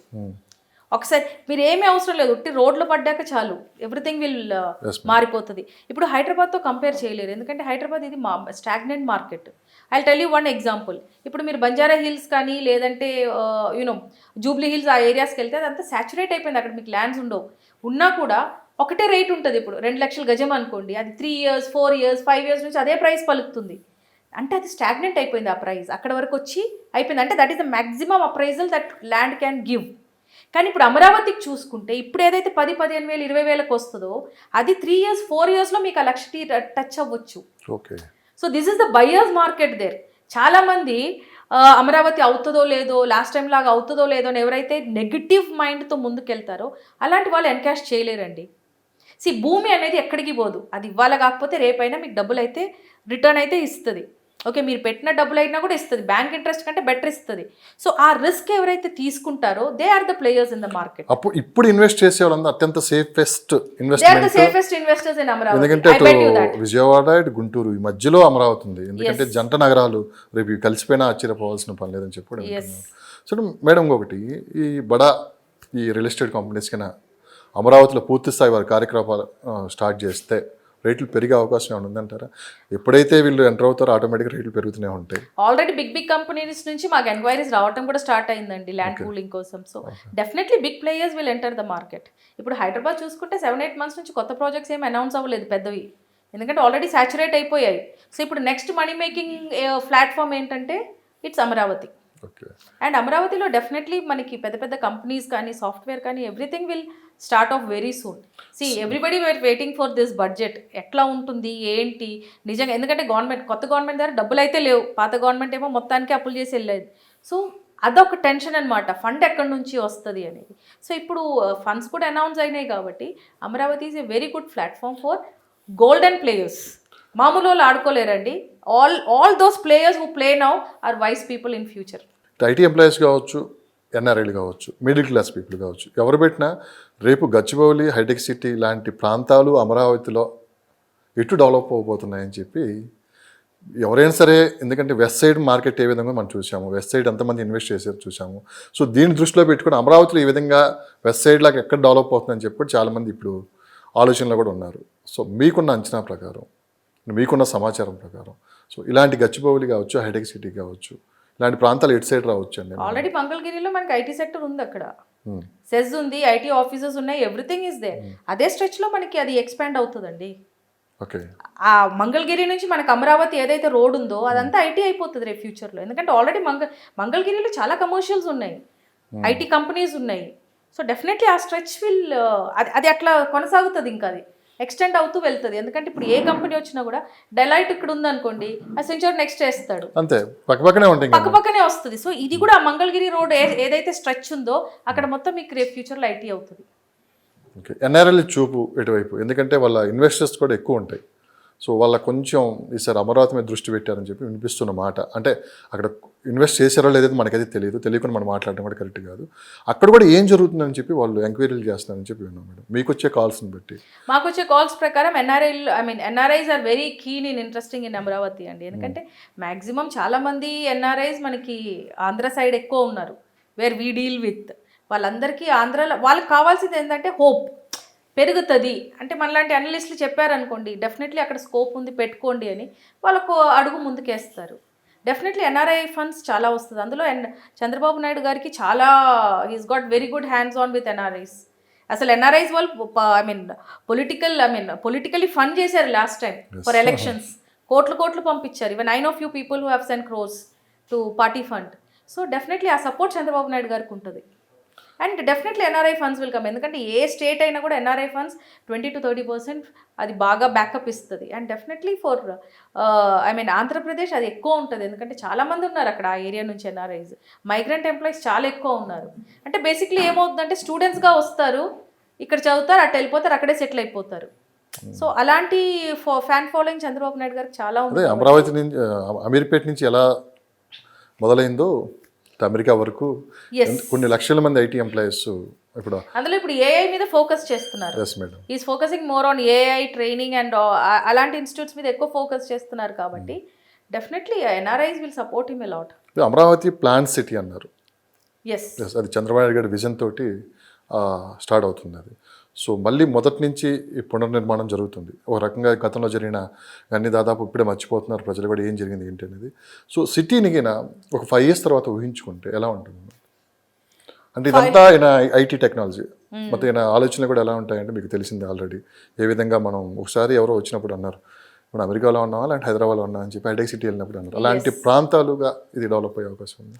ఒకసారి మీరు ఏమీ అవసరం లేదు, ఉట్టి రోడ్లు పడ్డాక చాలు ఎవ్రీథింగ్ విల్ మారిపోతుంది. ఇప్పుడు హైదరాబాద్తో కంపేర్ చేయలేరు, ఎందుకంటే హైదరాబాద్ ఇది stagnant market. I tell you one example. ఇప్పుడు మీరు బంజారా హిల్స్ కానీ లేదంటే యూనో జూబ్లీ హిల్స్ ఆ ఏరియాస్కి వెళ్తే అదంతా సాచురేట్ అయిపోయింది. అక్కడ మీకు ల్యాండ్స్ ఉండవు. ఉన్నా కూడా ఒకటే రేట్ ఉంటుంది. ఇప్పుడు 2 లక్షల గజం అనుకోండి, అది 3 years 4 years 5 years నుంచి అదే ప్రైస్ పలుకుతుంది. అంటే అది స్టాగ్నెంట్ అయిపోయింది ఆ ప్రైస్, అక్కడ వరకు వచ్చి అయిపోయింది. అంటే that is the maximum appraisal that land can give. కానీ ఇప్పుడు అమరావతికి చూసుకుంటే ఇప్పుడు ఏదైతే 10-15 వేలు 20 వేలకు వస్తుందో అది 3 years 4 yearsలో మీకు ఆ లక్ష టచ్ అవ్వచ్చు. Okay. So this is the buyers market there. చాలామంది అమరావతి అవుతుందో లేదో, లాస్ట్ టైం లాగా అవుతుందో లేదో అని ఎవరైతే నెగిటివ్ మైండ్తో ముందుకెళ్తారో అలాంటి వాళ్ళు ఎన్కాష్ చేయలేరండి. భూమి అనేది ఎక్కడికి పోదు, అది ఇవ్వాలి కాకపోతే రేపైనా మీకు డబ్బులు అయితే రిటర్న్ అయితే ఇస్తుంది. ఓకే, మీరు పెట్టిన డబ్బులు అయినా కూడా ఇస్తుంది, బ్యాంక్ ఇంట్రెస్ట్ కంటే బెటర్ ఇస్తుంది. సో ఆ రిస్క్ ఎవరైతే తీసుకుంటారో they are the players in the market. అప్పుడు ఇప్పుడు ఇన్వెస్ట్ చేసే వాళ్ళందరూ అత్యంత సేఫెస్ట్ ఇన్వెస్టర్స్ ఇన్ అమరావతి. ఎందుకంటే విజయవాడ గుంటూరు ఈ మధ్యలో అమరావతి ఉంది. ఎందుకంటే జంట నగరాలు రేపు కలిసిపోయినా ఆశ్చర్యపోవాల్సిన పని లేదని చెప్పి. సో మేడం, ఒకటి ఈ బడా ఈ రియల్ ఎస్టేట్ కంపెనీస్ కన్నా అమరావతిలో పూర్తి స్థాయి వారి కార్యక్రమాలు స్టార్ట్ చేస్తే రేట్లు పెరిగే అవకాశం ఏమైనా ఉందంటారా? ఎప్పుడైతే వీళ్ళు ఎంటర్ అవుతారో ఆటోమేటిక్గా రేట్లు పెరుగుతూనే ఉంటాయి. ఆల్రెడీ బిగ్ కంపెనీస్ నుంచి మాకు ఎంక్వైరీస్ రావడం కూడా స్టార్ట్ అయిందండి ల్యాండ్ పూలింగ్ కోసం. So definitely big players will enter the market. ఇప్పుడు హైదరాబాద్ చూసుకుంటే 7-8 months నుంచి కొత్త ప్రాజెక్ట్స్ ఏమి అనౌన్స్ అవ్వలేదు పెద్దవి, ఎందుకంటే ఆల్రెడీ సాచురేట్ అయిపోయాయి. సో ఇప్పుడు నెక్స్ట్ మనీ మేకింగ్ ప్లాట్ఫామ్ ఏంటంటే ఇట్స్ అమరావతి. అండ్ అమరావతిలో డెఫినెట్లీ మనకి పెద్ద పెద్ద కంపెనీస్ కానీ సాఫ్ట్వేర్ కానీ everything will start off very soon. Everybody were waiting for this budget. ఎట్లా ఉంటుంది ఏంటి నిజంగా, ఎందుకంటే కొత్త గవర్నమెంట్ దగ్గర డబ్బులు అయితే లేవు, పాత గవర్నమెంట్ ఏమో మొత్తానికి అప్పులు చేసి వెళ్ళేది. సో అదొక టెన్షన్ అనమాట, ఫండ్ ఎక్కడి నుంచి వస్తుంది అనేది. సో ఇప్పుడు ఫండ్స్ కూడా అనౌన్స్ అయినాయి కాబట్టి Amaravati is a very good platform for golden players. మామూలు వాళ్ళు ఆడుకోలేరండి. All those players who play now are wise people in future. IT employees కావచ్చు, ఎన్ఆర్ఐలు కావచ్చు, మిడిల్ క్లాస్ పీపుల్ కావచ్చు, ఎవరు పెట్టినా రేపు గచ్చిబౌలి, హైటెక్ సిటీ లాంటి ప్రాంతాలు అమరావతిలో ఎటు డెవలప్ అవ్వబోతున్నాయని చెప్పి ఎవరైనా సరే. ఎందుకంటే వెస్ట్ సైడ్ మార్కెట్ ఏ విధంగా మనం చూసాము, వెస్ట్ సైడ్ ఎంతమంది ఇన్వెస్ట్ చేసేది చూసాము. సో దీన్ని దృష్టిలో పెట్టుకుని అమరావతిలో ఈ విధంగా వెస్ట్ సైడ్ లాగా ఎక్కడ డెవలప్ అవుతుందని చెప్పి చాలామంది ఇప్పుడు ఆలోచనలో కూడా ఉన్నారు. సో మీకున్న అంచనా ప్రకారం, మీకున్న సమాచారం ప్రకారం, సో ఇలాంటి గచ్చిబౌలి కావచ్చు, హైటెక్ సిటీ కావచ్చు, ఇలాంటి ప్రాంతాలు ఎటు సైడ్ రావచ్చు అండి? ఆల్రెడీ మంగళగిరిలో మనకి ఐటీ సెక్టర్ ఉంది, అక్కడ సెజ్ ఉంది, ఐటీ ఆఫీసెస్ ఉన్నాయి, ఎవ్రీథింగ్ ఇస్ దేర్. అదే స్ట్రెచ్లో మనకి అది ఎక్స్పాండ్ అవుతుందండి. ఓకే, ఆ మంగళగిరి నుంచి మనకు అమరావతి ఏదైతే రోడ్ ఉందో అదంతా ఐటీ అయిపోతుంది రేపు ఫ్యూచర్లో. ఎందుకంటే ఆల్రెడీ మంగళగిరిలో చాలా కమర్షియల్స్ ఉన్నాయి, ఐటీ కంపెనీస్ ఉన్నాయి. సో డెఫినెట్లీ ఆ స్ట్రెచ్ విల్ అది అట్లా కొనసాగుతుంది, ఇంకా అది ఎక్స్టెండ్ అవుతూ వెళ్తుంది. ఎందుకంటే ఇప్పుడు ఏ కంపెనీ వచ్చినా కూడా డెలైట్ ఇక్కడ ఉందనుకోండి, అసెంచర్ నెక్స్ట్ చేస్తాడు, అంతే పక్కపక్కనే వస్తుంది. సో ఇది కూడా మంగళగిరి రోడ్ ఏదైతే స్ట్రెచ్ ఉందో అక్కడ మొత్తం మీకు రేపు ఫ్యూచర్లో ఐటీ అవుతుంది. ఓకే, ఎన్ఆర్ఎల్ చూపు ఎటువైపు? ఎందుకంటే వాళ్ళ ఇన్వెస్టర్స్ కూడా ఎక్కువ ఉంటాయి. సో వాళ్ళ కొంచెం ఈసారి అమరావతి మీద దృష్టి పెట్టారని చెప్పి వినిపిస్తున్న మాట. అంటే అక్కడ ఇన్వెస్ట్ చేశారో లేదో మనకైతే తెలియకుండా మనం మాట్లాడడం కూడా కరెక్ట్ కాదు. అక్కడ కూడా ఏం జరుగుతుందని చెప్పి వాళ్ళు ఎంక్వైరీలు చేస్తున్నారని చెప్పి విన్నాం మేడం. మీకు వచ్చే కాల్స్ని బట్టి? మాకు వచ్చే కాల్స్ ప్రకారం NRIs are very keen in interesting in Amaravati అండి. ఎందుకంటే మ్యాక్సిమం చాలామంది ఎన్ఆర్ఐస్ మనకి ఆంధ్ర సైడ్ ఎక్కువ ఉన్నారు, వేర్ వీ డీల్ విత్. వాళ్ళందరికీ ఆంధ్రాలో వాళ్ళకి కావాల్సింది ఏంటంటే హోప్. పెరుగుతుంది అంటే మనలాంటి అనలిస్టులు చెప్పారనుకోండి డెఫినెట్లీ అక్కడ స్కోప్ ఉంది పెట్టుకోండి అని వాళ్ళకు అడుగు ముందుకేస్తారు. డెఫినెట్లీ ఎన్ఆర్ఐ ఫండ్స్ చాలా వస్తుంది అందులో. అండ్ చంద్రబాబు నాయుడు గారికి చాలా he's got very good hands on with NRIs. అసలు ఎన్ఆర్ఐస్ వాళ్ళు పొలిటికల్లీ ఫండ్ చేశారు లాస్ట్ టైం ఫర్ ఎలక్షన్స్. కోట్లు పంపించారు. Even I know few people who have send crores to party fund. So definitely ఆ సపోర్ట్ చంద్రబాబు నాయుడు గారికి ఉంటుంది. And definitely NRI funds will come. ఎందుకంటే ఏ state అయినా కూడా ఎన్ఆర్ఐ ఫండ్స్ 20 to 30% అది బాగా బ్యాకప్ ఇస్తుంది. అండ్ డెఫినెట్లీ ఫర్ ఆంధ్రప్రదేశ్ అది ఎక్కువ ఉంటుంది. ఎందుకంటే చాలామంది ఉన్నారు అక్కడ ఆ ఏరియా నుంచి ఎన్ఆర్ఐస్. మైగ్రెంట్ ఎంప్లాయీస్ చాలా ఎక్కువ ఉన్నారు. అంటే బేసిక్లీ ఏమవుతుందంటే స్టూడెంట్స్గా వస్తారు, ఇక్కడ చదువుతారు, అటు వెళ్ళిపోతారు, అక్కడే సెటిల్ అయిపోతారు. సో అలాంటి ఫ్యాన్ ఫాలోయింగ్ చంద్రబాబు నాయుడు గారికి చాలా ఉంది. అమరావతి నుంచి అమీర్పేట నుంచి ఎలా మొదలైందో అమెరికా వరకు కొన్ని లక్షల మంది ఐటీ ఎంప్లాయీస్ ఇప్పుడు అందులో ఇప్పుడు ఏఐ మీద ఫోకస్ చేస్తున్నారు. Is focusing more on AI training and అలాంటి ఇన్స్టిట్యూట్స్ మీద ఎక్కువ ఫోకస్ చేస్తున్నారు కాబట్టి definitely NRIs will support him a lot. Amaravati plan city అన్నారు. ఎస్, అది చంద్రబాబు నాయుడు గారి విజన్ తోటి స్టార్ట్ అవుతుంది అది. సో మళ్ళీ మొదటి నుంచి ఈ పునర్నిర్మాణం జరుగుతుంది. ఒక రకంగా గతంలో జరిగిన అన్ని దాదాపు ఇప్పుడే మర్చిపోతున్నారు ప్రజలు కూడా ఏం జరిగింది ఏంటి అనేది. సో సిటీని ఒక 5 years తర్వాత ఊహించుకుంటే ఎలా ఉంటుంది అంటే ఇదంతా ఆయన ఐటీ టెక్నాలజీ మొత్తం ఈయన ఆలోచనలు కూడా ఎలా ఉంటాయంటే మీకు తెలిసిందే ఆల్రెడీ. ఏ విధంగా మనం ఒకసారి ఎవరో వచ్చినప్పుడు అన్నారు మనం అమెరికాలో ఉన్నామా లేదంటే హైదరాబాద్లో ఉన్నామని చెప్పి హైటెక్ సిటీ వెళ్ళినప్పుడు అన్నారు. అలాంటి ప్రాంతాలుగా ఇది డెవలప్ అయ్యే అవకాశం ఉంది.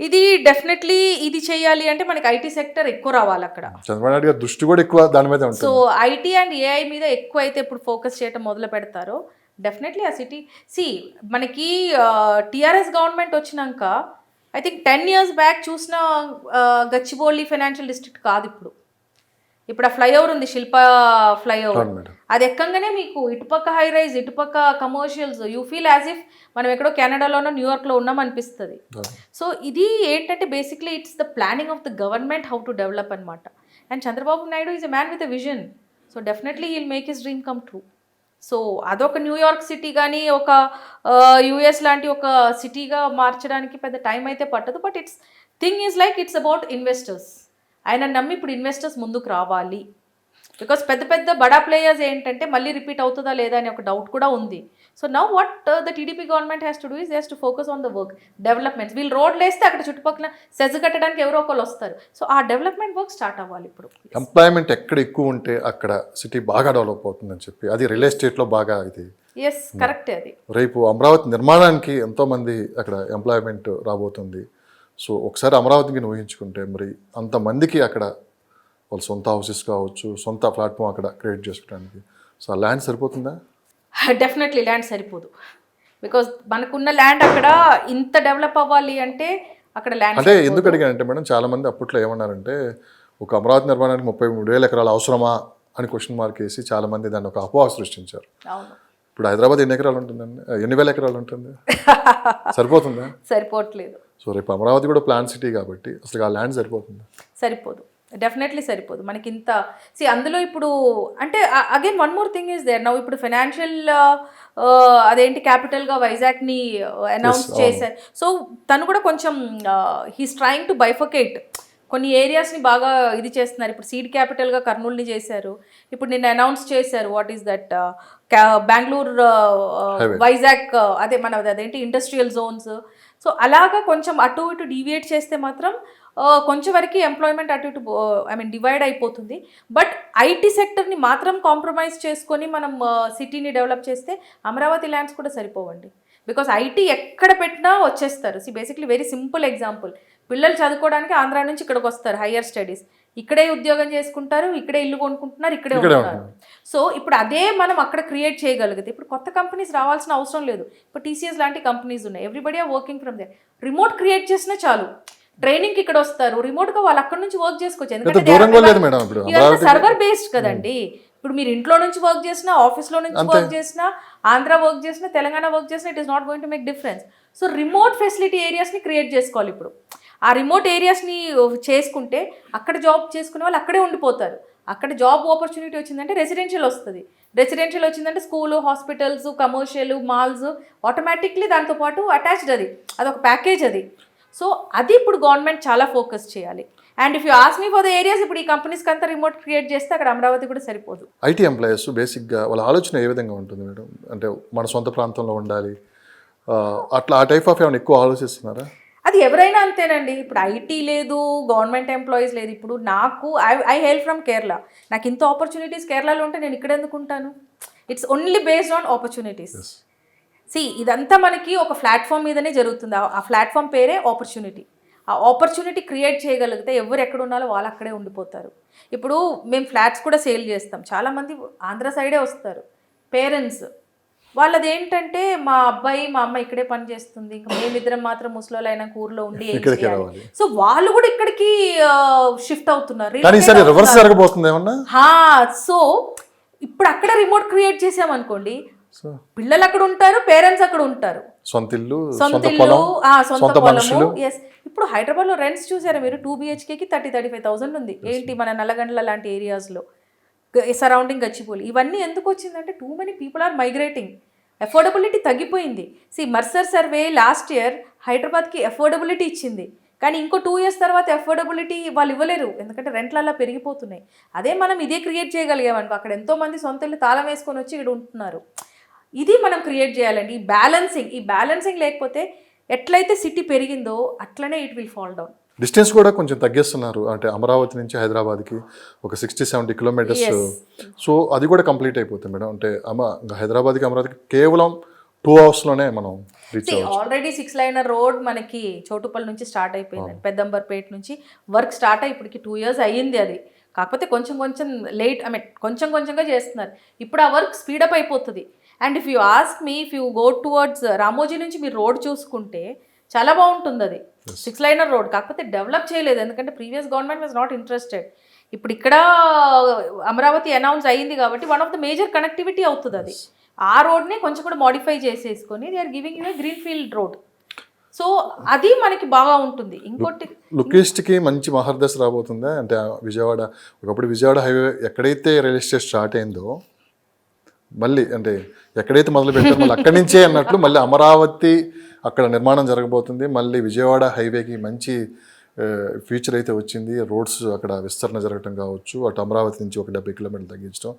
ఇది డెఫినెట్లీ ఇది చేయాలి అంటే మనకి ఐటీ సెక్టర్ ఎక్కువ రావాలి అక్కడ. చంద్రబాబు నాయుడు గారి దృష్టి కూడా ఎక్కువ దాని మీద ఉంటుంది. సో ఐటీ అండ్ ఏఐ మీద ఎక్కువ అయితే ఇప్పుడు ఫోకస్ చేయడం మొదలు పెడతారో డెఫినెట్లీ ఆ సిటీ మనకి టీఆర్ఎస్ గవర్నమెంట్ వచ్చినాక ఐ థింక్ 10 years బ్యాక్ చూసిన గచ్చిబౌలి ఫైనాన్షియల్ డిస్ట్రిక్ట్ కాదు ఇప్పుడు. ఇప్పుడు ఆ ఫ్లైఓవర్ ఉంది, శిల్పా ఫ్లైఓవర్. అది ఎక్కంగానే మీకు ఇటుపక్క హై రైజ్, ఇటుపక్క commercials, you feel as if మనం ఎక్కడో కెనడాలోనో న్యూయార్క్లో ఉన్నాం అనిపిస్తుంది. సో ఇది ఏంటంటే basically it's the planning of the government how to develop అనమాట. And Chandrababu Naidu is a man with a vision. So definitely he'll make his dream come true. So అదొక న్యూయార్క్ సిటీ కానీ ఒక యుఎస్ లాంటి ఒక సిటీగా మార్చడానికి పెద్ద టైం అయితే పట్టదు. But thing is like it's about investors. ఆయన నమ్మి ఇప్పుడు ఇన్వెస్టర్స్ ముందుకు రావాలి. బికాస్ పెద్ద బడా ప్లేయర్స్ ఏంటంటే మళ్ళీ రిపీట్ అవుతుందా లేదా అనే ఒక డౌట్ కూడా ఉంది. So now what the TDP government has to do is to focus on the work developments. వీళ్ళు రోడ్లు వేస్తే అక్కడ చుట్టుపక్కల సెజ్ కట్టడానికి ఎవరో ఒకళ్ళు వస్తారు. సో ఆ డెవలప్మెంట్ వర్క్ స్టార్ట్ అవ్వాలి ఇప్పుడు. ఎంప్లాయ్మెంట్ ఎక్కడ ఎక్కువ ఉంటే అక్కడ సిటీ బాగా డెవలప్ అవుతుందని చెప్పి అది రియల్ ఎస్టేట్లో బాగా ఇది. ఎస్, కరెక్టే. అది రేపు అమరావతి నిర్మాణానికి ఎంతోమంది అక్కడ ఎంప్లాయ్మెంట్ రాబోతుంది. సో ఒకసారి అమరావతికి ఊహించుకుంటే మరి అంతమందికి అక్కడ వాళ్ళ సొంత హౌసెస్ కావచ్చు, సొంత ప్లాట్ఫామ్ అక్కడ క్రియేట్ చేసుకోవడానికి సో ఆ ల్యాండ్ సరిపోతుందా? డెఫినెట్లీ ల్యాండ్ సరిపోదు. బికాజ్ మనకున్న ల్యాండ్ అక్కడ ఇంత డెవలప్ అవ్వాలి అంటే అక్కడ ల్యాండ్ అంటే ఎందుకు అడిగానంటే మేడం చాలామంది అప్పట్లో ఏమన్నారంటే ఒక అమరావతి నిర్మాణానికి 33,000 ఎకరాలు అవసరమా అని క్వశ్చన్ మార్క్ వేసి చాలామంది దాన్ని ఒక అపోహ సృష్టించారు. అవును. ఇప్పుడు హైదరాబాద్ ఎన్ని ఎకరాలు ఉంటుందండి? 8,000 ఎకరాలు ఉంటుంది. సరిపోతుందా? సరిపోవట్లేదు. సో రేపు అమరావతి కూడా ప్లాన్ సిటీ కాబట్టి అసలు ఆ ల్యాండ్ సరిపోతుందా? సరిపోదు, డెఫినెట్లీ సరిపోదు. మనకి ఇంత అందులో ఇప్పుడు అంటే again one more thing is there now. ఇప్పుడు ఫైనాన్షియల్ అదేంటి క్యాపిటల్గా వైజాగ్ని అనౌన్స్ చేశారు. సో తను కూడా కొంచెం హీస్ ట్రయింగ్ టు బైఫకేట్. కొన్ని ఏరియాస్ని బాగా ఇది చేస్తున్నారు. ఇప్పుడు సీడ్ క్యాపిటల్గా కర్నూలుని చేశారు. ఇప్పుడు నిన్న అనౌన్స్ చేశారు what is that Bengaluru Vizag అదేంటి ఇండస్ట్రియల్ జోన్స్. సో అలాగా కొంచెం అటు ఇటు డీవియేట్ చేస్తే మాత్రం కొంచెం వరకు ఎంప్లాయ్మెంట్ అటు ఇటు డివైడ్ అయిపోతుంది. బట్ ఐటీ సెక్టర్ని మాత్రం కాంప్రమైజ్ చేసుకొని మనం సిటీని డెవలప్ చేస్తే అమరావతి ల్యాండ్స్ కూడా సరిపోవండి. బికాస్ ఐటీ ఎక్కడ పెట్టినా వచ్చేస్తారు. Basically very simple example. పిల్లలు చదువుకోవడానికి ఆంధ్రా నుంచి ఇక్కడికి వస్తారు హయ్యర్ స్టడీస్. ఇక్కడే ఉద్యోగం చేసుకుంటారు, ఇక్కడే ఇల్లు కొనుక్కుంటున్నారు, ఇక్కడే ఉంటున్నారు. సో ఇప్పుడు అదే మనం అక్కడ క్రియేట్ చేయగలిగితే ఇప్పుడు కొత్త కంపెనీస్ రావాల్సిన అవసరం లేదు. ఇప్పుడు టీసీఎస్ లాంటి కంపెనీస్ ఉన్నాయి. Everybody are working from there. Remote create చేసినా చాలు, ట్రైనింగ్కి ఇక్కడ వస్తారు, రిమోట్గా వాళ్ళు అక్కడ నుంచి వర్క్ చేసుకోవచ్చు. ఎందుకంటే సర్వర్ బేస్డ్ కదండి. ఇప్పుడు మీరు ఇంట్లో నుంచి వర్క్ చేసినా, ఆఫీస్లో నుంచి వర్క్ చేసినా, ఆంధ్ర వర్క్ చేసినా, తెలంగాణ వర్క్ చేసినా it is not going to make difference. So remote facility ఏరియాస్ని క్రియేట్ చేసుకోవాలి. ఇప్పుడు ఆ రిమోట్ ఏరియాస్ని చేసుకుంటే అక్కడ జాబ్ చేసుకునే వాళ్ళు అక్కడే ఉండిపోతారు. అక్కడ జాబ్ ఆపర్చునిటీ వచ్చిందంటే రెసిడెన్షియల్ వస్తుంది. రెసిడెన్షియల్ వచ్చిందంటే school, hospitals, commercial, malls automatically దాంతోపాటు అటాచ్డ్. అదొక ప్యాకేజ్ అది. సో అది ఇప్పుడు గవర్నమెంట్ చాలా ఫోకస్ చేయాలి. And if you ask me for the areas, ఇప్పుడు ఈ కంపెనీస్కి అంతా రిమోట్ క్రియేట్ చేస్తే అక్కడ అమరావతి కూడా సరిపోదు. ఐటీ ఎంప్లాయీస్ బేసిక్గా వాళ్ళ ఆలోచన ఏ విధంగా ఉంటుంది మేడం? అంటే మన సొంత ప్రాంతంలో ఉండాలి అట్లా ఆ టైప్ ఆఫ్ ఏమైనా ఎక్కువ ఆలోచిస్తున్నారా? అది ఎవరైనా అంతేనండి. ఇప్పుడు ఐటీ లేదు, గవర్నమెంట్ ఎంప్లాయీస్ లేదు. ఇప్పుడు నాకు ఐ హెయిల్ ఫ్రమ్ కేరళ. నాకు ఇంత ఆపర్చునిటీస్ కేరళలో ఉంటే నేను ఇక్కడ ఎందుకు ఉంటాను? It's only based on opportunities. ఇదంతా మనకి ఒక ప్లాట్ఫామ్ మీదనే జరుగుతుంది. ఆ ప్లాట్ఫామ్ పేరే ఆపర్చునిటీ. ఆ ఆపర్చునిటీ క్రియేట్ చేయగలిగితే ఎవరు ఎక్కడ ఉన్నారో వాళ్ళు అక్కడే ఉండిపోతారు. ఇప్పుడు మేము ఫ్లాట్స్ కూడా సేల్ చేస్తాం. చాలామంది ఆంధ్ర సైడే వస్తారు పేరెంట్స్. వాళ్ళది ఏంటంటే మా అబ్బాయి మా అమ్మ ఇక్కడే పని చేస్తుంది, ఇంకా మేమిద్దరం మాత్రం ముసలోళ్ళు అయినా ఊర్లో ఉండి ఏం చేయాలి? సో వాళ్ళు కూడా ఇక్కడికి షిఫ్ట్ అవుతున్నారు. సో ఇప్పుడు అక్కడ రిమోట్ క్రియేట్ చేసామనుకోండి, పిల్లలు అక్కడ ఉంటారు, పేరెంట్స్ అక్కడ ఉంటారు, సొంత ఇల్లు సొంత పొలము. ఎస్, ఇప్పుడు హైదరాబాద్లో రెంట్స్ చూసారా మీరు? 2 BHKకి 30-35,000 ఉంది. ఏంటి మన నల్లగండ్ల లాంటి ఏరియాస్లో, సరౌండింగ్ గచ్చిపోలి. ఇవన్నీ ఎందుకు వచ్చిందంటే too many people are migrating. Affordability తగ్గిపోయింది. మర్సర్ సర్వే లాస్ట్ ఇయర్ హైదరాబాద్కి అఫోర్డబిలిటీ ఇచ్చింది, కానీ ఇంకో 2 years తర్వాత అఫోర్డబిలిటీ వాళ్ళు ఇవ్వలేరు, ఎందుకంటే రెంట్లు అలా పెరిగిపోతున్నాయి. అదే మనం ఇదే క్రియేట్ చేయగలిగామనుకో, అక్కడ ఎంతోమంది సొంత ఇల్లు తాళం వేసుకొని వచ్చి ఇక్కడ ఉంటున్నారు. ఇది మనం క్రియేట్ చేయాలండి. ఈ బ్యాలెన్సింగ్ లేకపోతే ఎట్లయితే సిటీ పెరిగిందో అట్లనే it will fall down. Distance కూడా కొంచెం తగ్గిస్తున్నారు. అంటే అమరావతి నుంచి హైదరాబాద్కి ఒక 60-70 kilometers. సో అది కూడా కంప్లీట్ అయిపోతుంది మేడం. అంటే హైదరాబాద్కి అమరావతికి కేవలం 2 hours మనం రీచ్ అవ్వచ్చు. ఆల్రెడీ 6-lane రోడ్ మనకి చోటుపల్లి నుంచి స్టార్ట్ అయిపోయింది. పెద్దంబర్పేట నుంచి వర్క్ స్టార్ట్ అయ్యి ఇప్పటికి 2 years అయ్యింది. అది కాకపోతే కొంచెం లేట్, కొంచెంగా చేస్తున్నారు. ఇప్పుడు ఆ వర్క్ స్పీడప్ అయిపోతుంది. And if you ask me, if you go towards Ramoji నుంచి మీరు రోడ్ చూసుకుంటే చాలా బాగుంటుంది. అది 6-lane రోడ్, కాకపోతే డెవలప్ చేయలేదు, ఎందుకంటే previous government was not interested. ఇప్పుడు ఇక్కడ అమరావతి అనౌన్స్ అయ్యింది కాబట్టి one of the major connectivity అవుతుంది అది. ఆ రోడ్ని కొంచెం కూడా మోడిఫై చేసేసుకొని they are giving you green field road. So అది మనకి బాగా ఉంటుంది. ఇంకోటి లుకిస్ట్కి మంచి మహర్దశ రాబోతుందా? అంటే విజయవాడ, ఒకప్పుడు విజయవాడ హైవే ఎక్కడైతే రియల్ ఎస్టేట్ స్టార్ట్ అయిందో, మళ్ళీ అంటే ఎక్కడైతే మొదలు పెట్టారో మళ్ళీ అక్కడి నుంచే అన్నట్లు మళ్ళీ అమరావతి అక్కడ నిర్మాణం జరగబోతుంది. మళ్ళీ విజయవాడ హైవేకి మంచి ఫ్యూచర్ అయితే వచ్చింది. రోడ్స్ అక్కడ విస్తరణ జరగటం కావచ్చు, అటు అమరావతి నుంచి ఒక 70 kilometers తగ్గించడం.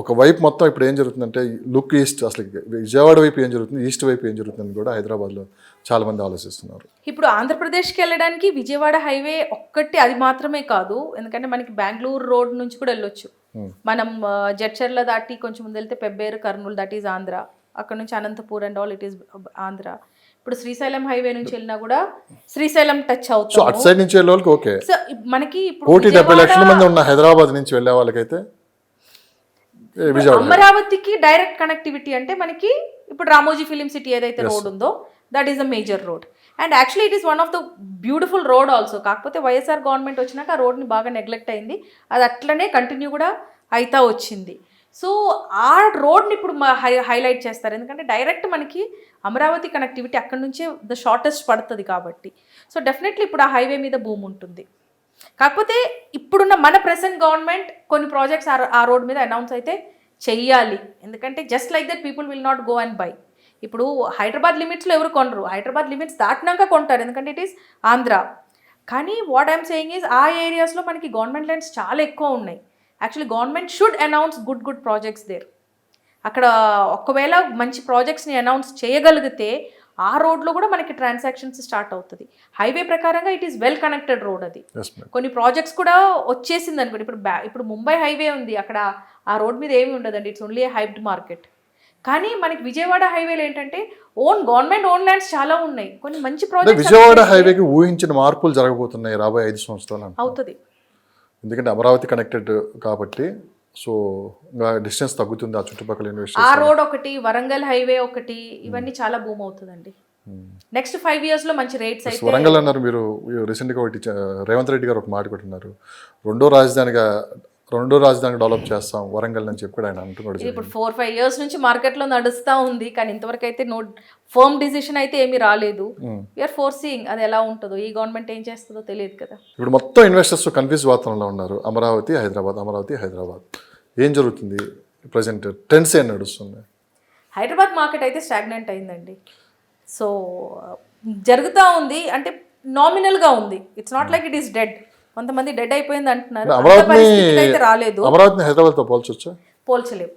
ఒక వైపు మొత్తం ఇప్పుడు ఏం జరుగుతుందంటే లుక్ ఈస్ట్, అసలు విజయవాడ వైపు ఏం జరుగుతుంది, ఈస్ట్ వైపు ఏం జరుగుతుందని కూడా హైదరాబాద్లో చాలామంది ఆలోచిస్తున్నారు. ఇప్పుడు ఆంధ్రప్రదేశ్కి వెళ్ళడానికి విజయవాడ హైవే ఒక్కటి అది మాత్రమే కాదు, ఎందుకంటే మనకి బెంగళూరు రోడ్ నుంచి కూడా వెళ్ళొచ్చు. మనం జడ్చర్ల దాటి కొంచెం ముందు వెళ్తే పెబ్బేరు, కర్నూలు, దట్ ఈజ్ ఆంధ్ర. అక్కడ నుంచి Anantapur and all it is Andhra. ఇప్పుడు శ్రీశైలం హైవే నుంచి వెళ్ళినా కూడా శ్రీశైలం టచ్ అవుతుంది. అటు సైడ్ నుంచి వెళ్ళే వాళ్ళకి ఓకే. సో మనకి ఇప్పుడు 1,70 లక్షల మంది ఉన్న హైదరాబాద్ నుంచి వెళ్ళే వాళ్ళకైతే అమరావతికి డైరెక్ట్ కనెక్టివిటీ అంటే మనకి ఇప్పుడు రామోజీ ఫిలిం సిటీ ఏదైతే రోడ్ ఉందో that is a major road. And actually it is one of the beautiful road also. కాకపోతే వైఎస్ఆర్ గవర్నమెంట్ వచ్చినాక ఆ రోడ్ని బాగా నెగ్లెక్ట్ అయింది. అది అట్లనే కంటిన్యూ కూడా అయితా వచ్చింది. సో ఆ రోడ్ని ఇప్పుడు హైలైట్ చేస్తారు, ఎందుకంటే డైరెక్ట్ మనకి అమరావతి కనెక్టివిటీ అక్కడ నుంచే ద షార్టెస్ట్ పడుతుంది కాబట్టి. సో డెఫినెట్లీ ఇప్పుడు ఆ హైవే మీద భూమి ఉంటుంది. కాకపోతే ఇప్పుడున్న మన ప్రెసెంట్ గవర్నమెంట్ కొన్ని ప్రాజెక్ట్స్ ఆ రోడ్ మీద అనౌన్స్ అయితే చెయ్యాలి, ఎందుకంటే just like that people will not go and by. ఇప్పుడు హైదరాబాద్ లిమిట్స్లో ఎవరు కొనరు, హైదరాబాద్ లిమిట్స్ దాటినాక కొంటారు, ఎందుకంటే ఇట్ ఈస్ ఆంధ్ర. కానీ వాట్ ఐఎమ్ సేయింగ్ ఈజ్ ఆ ఏరియాస్లో మనకి గవర్నమెంట్ ల్యాండ్స్ చాలా ఎక్కువ ఉన్నాయి. Actually government should announce good projects there. అక్కడ ఒకవేళ మంచి ప్రాజెక్ట్స్ని అనౌన్స్ చేయగలిగితే ఆ రోడ్లో కూడా మనకి ట్రాన్సాక్షన్స్ స్టార్ట్ అవుతుంది. హైవే ప్రకారంగా it is well connected road. అది కొన్ని ప్రాజెక్ట్స్ కూడా వచ్చేసింది అనుకోండి. ఇప్పుడు ముంబై హైవే ఉంది, అక్కడ ఆ రోడ్ మీద ఏమి ఉండదండి, ఇట్స్ ఓన్లీ ఏ హైబ్డ్ మార్కెట్. కానీ మనకి విజయవాడ హైవేలో ఏంటంటే గవర్నమెంట్ ఓన్ ల్యాండ్స్ చాలా ఉన్నాయి, కొన్ని మంచి ప్రాజెక్ట్స్. విజయవాడ హైవేకి ఊహించిన మార్పులు జరగబోతున్నాయి రాబోయే 5 సంవత్సరాలు అవుతుంది, ఎందుకంటే అమరావతి కనెక్టెడ్ కాబట్టి. సో డిస్టెన్స్ తగ్గుతుంది ఆ చుట్టుపక్కల ఇన్వెస్టర్స్. ఆ రోడ్ ఒకటి, వరంగల్ హైవే ఒకటి, ఇవన్నీ చాలా బూమ్ అవుతుందండి. నెక్స్ట్ 5 years లో మంచి రేట్స్ అయితే. వరంగల్ అన్నారు మీరు రీసెంట్గా ఒకటి, రేవంత్ రెడ్డి గారు ఒక మాట పెట్టినారు, రెండో రాజధానిగా డెవలప్ చేస్తాం వరంగల్ అని చెప్పి ఆయన అంటున్నాడు. ఇప్పుడు 4-5 years నుంచి మార్కెట్లో నడుస్తూ ఉంది, కానీ ఇంతవరకు అయితే నో ఫర్మ్ డిసిషన్ అయితే ఏమీ రాలేదు. వీఆర్ ఫోర్సీయింగ్ అది ఎలా ఉంటుందో, ఈ గవర్నమెంట్ ఏం చేస్తుందో తెలియదు కదా. ఇప్పుడు మొత్తం ఇన్వెస్టర్స్ కన్ఫ్యూజ్ వాతావరణంలో ఉన్నారు. అమరావతి హైదరాబాద్ ఏం జరుగుతుంది ప్రజెంట్, ట్రెండ్స్ ఏం నడుస్తుంది? హైదరాబాద్ మార్కెట్ అయితే స్టాగ్నెంట్ అయిందండి. సో జరుగుతూ ఉంది, అంటే నామినల్గా ఉంది. It's not like it is dead. కొంతమంది డెడ్ అయిపోయింది అంటున్నారు. అంత అమరావతిని పరిస్థితికి అయితే రాలేదు. అమరావతిని హైదరాబాద్తో పోల్చొచ్చా? పోల్చలేవు.